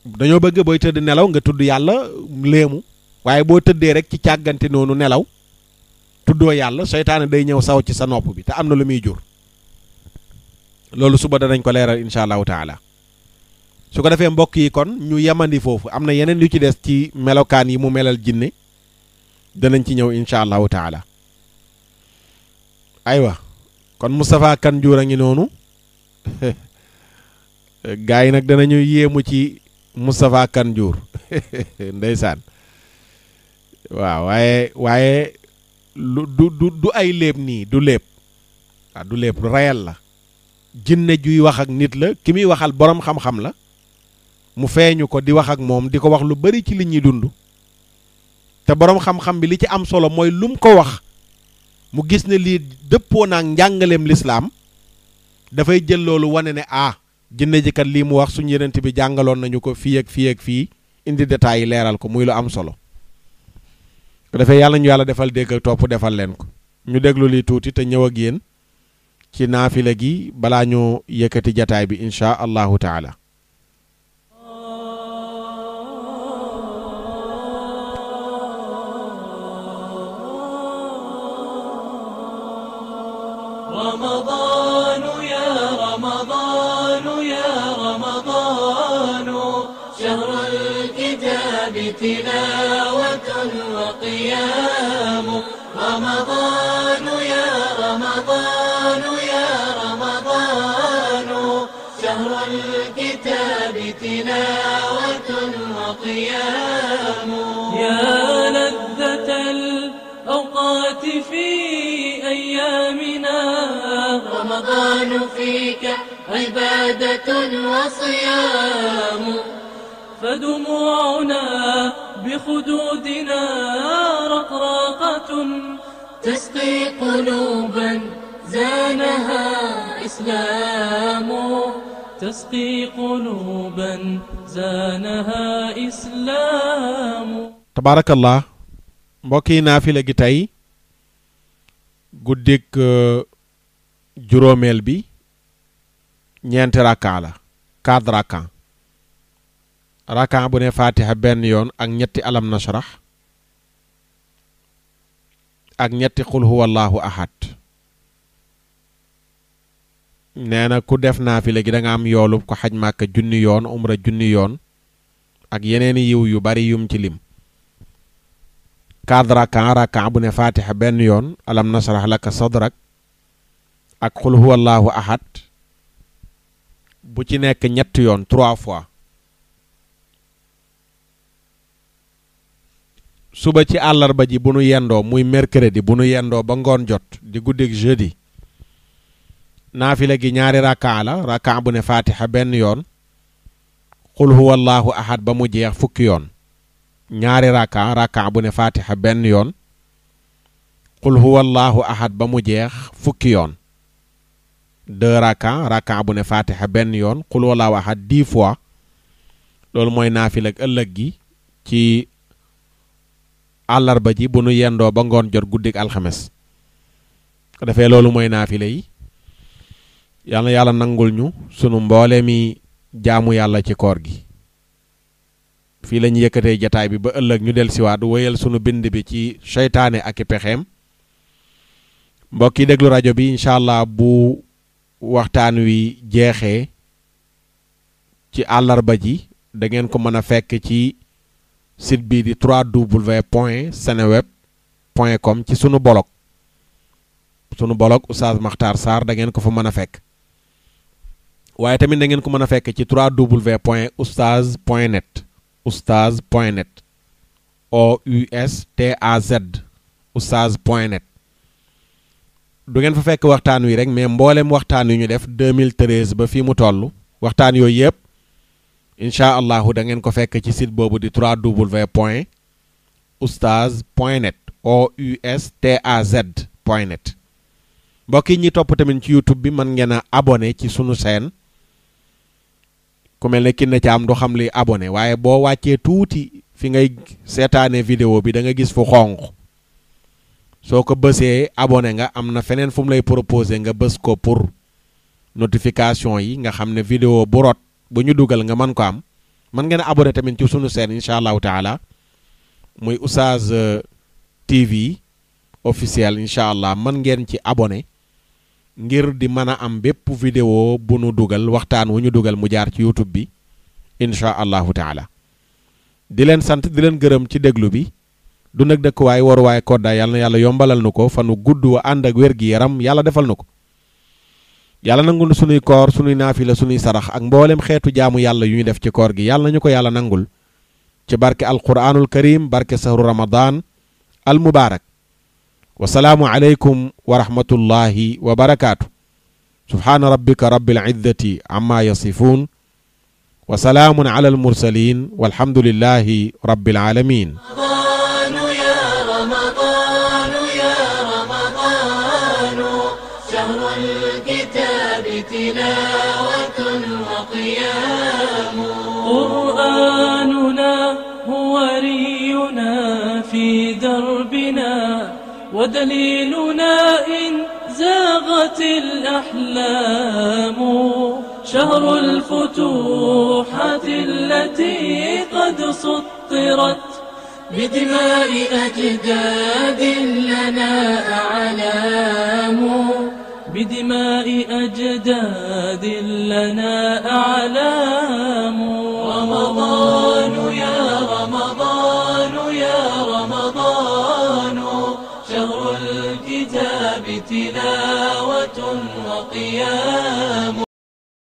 dañoo bëgg booy tëdd nelaw nga tudd yàlla léemu waaye boo tëddee rek ci càggante noonu nelaw tuddoo yàlla seytaane day ñëw saw ci sa nopp bi te am na lu muy jur loolu suba danañ ko leeral incha allahu taala su ko defee mbokk yi kon ñu yemandi foofu am na yeneen yu ci des ci melokaan yi mu melal jinne danañ ci ñëw incha allahu taala aywa kon Moustapha Kane Ndiour a ngi noonu gaa yi nag danañu yéemu ci Moustapha Kane Ndiour ndeysaan waaw waaye lu du ay léeb nii du léeb waaw du léeb lu rayal la jinne juy wax ak nit la ki muy waxal borom xam-xam la mu feeñu ko di wax ak moom di ko wax lu bari ci li ñuy dund te borom xam-xam bi li ci am solo mooy lum ko wax mu gis ne lii dëppoo naag njàngaleem lislaam dafay jël loolu wane ne jinne ji kat lii mu wax suñu yenent bi jàngaloon nañu ko fii ak fii ak fii indi détails yi leeral ko muy lu am solo ko defee yàlla ñu yàlla defal dégg ak topp defal leen ko ñu déglu lii tuuti te ñëw ak yéen ci naafila gi balaa ñu yëkkati jataay bi insha allahu taala رمضان يا رمضان يا رمضان شهر الكتاب تلاوة وقيام رمضان يا رمضان يا رمضان شهر الكتاب تلاوة وقيام يا لذة الأوقات في أيامنا رمضان فيك عبادة وصيام فدموعنا بخدودنا رقراقة تسقي قلوبا زانها إسلام تسقي قلوبا زانها إسلام تبارك الله mbokki naafila gi tey guddik juróomeel bi ñeenti rakka la 4 rakka rakka bu ne fatiha benn yoon ak ñetti alam nashrah ak ñetti qul huwallahu ahad nee na ku def naafila gi da nga am yoolu ko xaj Màkka junni yoon umra junni yoon ak yeneeni yiw yu bari yum ci lim 4 rakka bu ne fatiha benn yoon alam nashrah laka sadrak ak qul huwallahu ahad bu ci nekk ñett yoon 3 fois suba ci àllarba ji bu nu yendoo muy mercredi bu nu yendoo ba ngoon jot di guddik jeudi naafila gi ñaari rakka bu ne fatiha benn yoon qul huwallahu ahad ba mu jeex fukki yoon ñaari rakka bu ne fatiha benn yoon qul huwallahu ahad ba mu jeex fukki yoon 2 rakka bu ne fatiha benn yoon qul huwallahu ahad 10 fois loolu mooy naafila ak ëllëg gi ci àllarba ji bu nu yendoo ba ngoon jot guddik alxames ko defee loolu mooy naafila yi yàlla yàlla nangul ñu sunu mboole mi jaamu yàlla ci koor gi fii la ñu yëkkatee jataay bi ba ëllëg ñu del siwaat wéyal sunu bind bi ci seytaane ak i pexeem mbokk yi déglu rajo bi incha allah bu waxtaan wi jeexee ci àllarba ji da ngeen ko mën a fekk ci site bi di www.seneweb.com ci sunu blog Oustaz Makhtar Sarr da ngeen ko fa mën a fekk waaye tamit da ngeen ko mën a fekk ci www.oustaz.net oustaz.net OUSTAZ oustaz.net du ngeen fa fekk waxtaan wi rek mais mboolem waxtaan yu ñu def 2013 ba fii mu toll waxtaan yooyu yëpp incha allahu da ngeen ko fekk ci site boobu di www.oustaz.net OUSTAZ.net mbokk yi ñi topp tamit ci YouTube bi mën ngeen a abonné ci sunu chaîne ku mel ne Kiné Thiam du xam li abonné waaye boo wàccee tuuti fi ngay seetaane vidéo bi da nga gis fu xonq soo ko bësee abonné nga am na feneen fu mu lay proposé nga bës ko pour notification yi nga xam ne vidéo bu rot bu ñu dugal nga mën ko am mën ngeen a abonné tamit ci sunu chaîne incha allahu taala muy Oustaz TV officiel incha allah mën ngeen ci abonné ngir di mën a am bépp vidéo bu nu dugal waxtaan wu ñu dugal mu jaar ci YouTube bi incha allahu taala di leen sant di leen gërëm ci déglu bi du nag dëkkuwaay waruwaay koddaay yàlla na yàlla yombalal nu ko fanu gudd wa ànd ak wér gi yaram yàlla defal nu ko yàlla nangul sunuy koor sunuy naafila sunuy sarax ak mboolem xeetu jaamu yàlla yu ñu def ci koor gi yàlla nañu ko yàlla nangul ci barke alquranul karim barke sahru ramadan al mubarak wasalaamu aleykum wa rahmatullahi wa barakaatu سبحان ربك رب العزة عما يصفون وسلام على المرسلين والحمد لله رب العالمين. رمضان يا رمضان يا رمضان شهر الكتاب تلاوة وقيام قرآننا هو رينا في دربنا ودليلنا إن زاغت الأحلام شهر الفتوحات التي قد سطرت بدماء أجداد لنا أعلام بدماء أجداد لنا أعلام رمضان يا رمضان يا رمضان شهر الكتاب تلاوة وقيام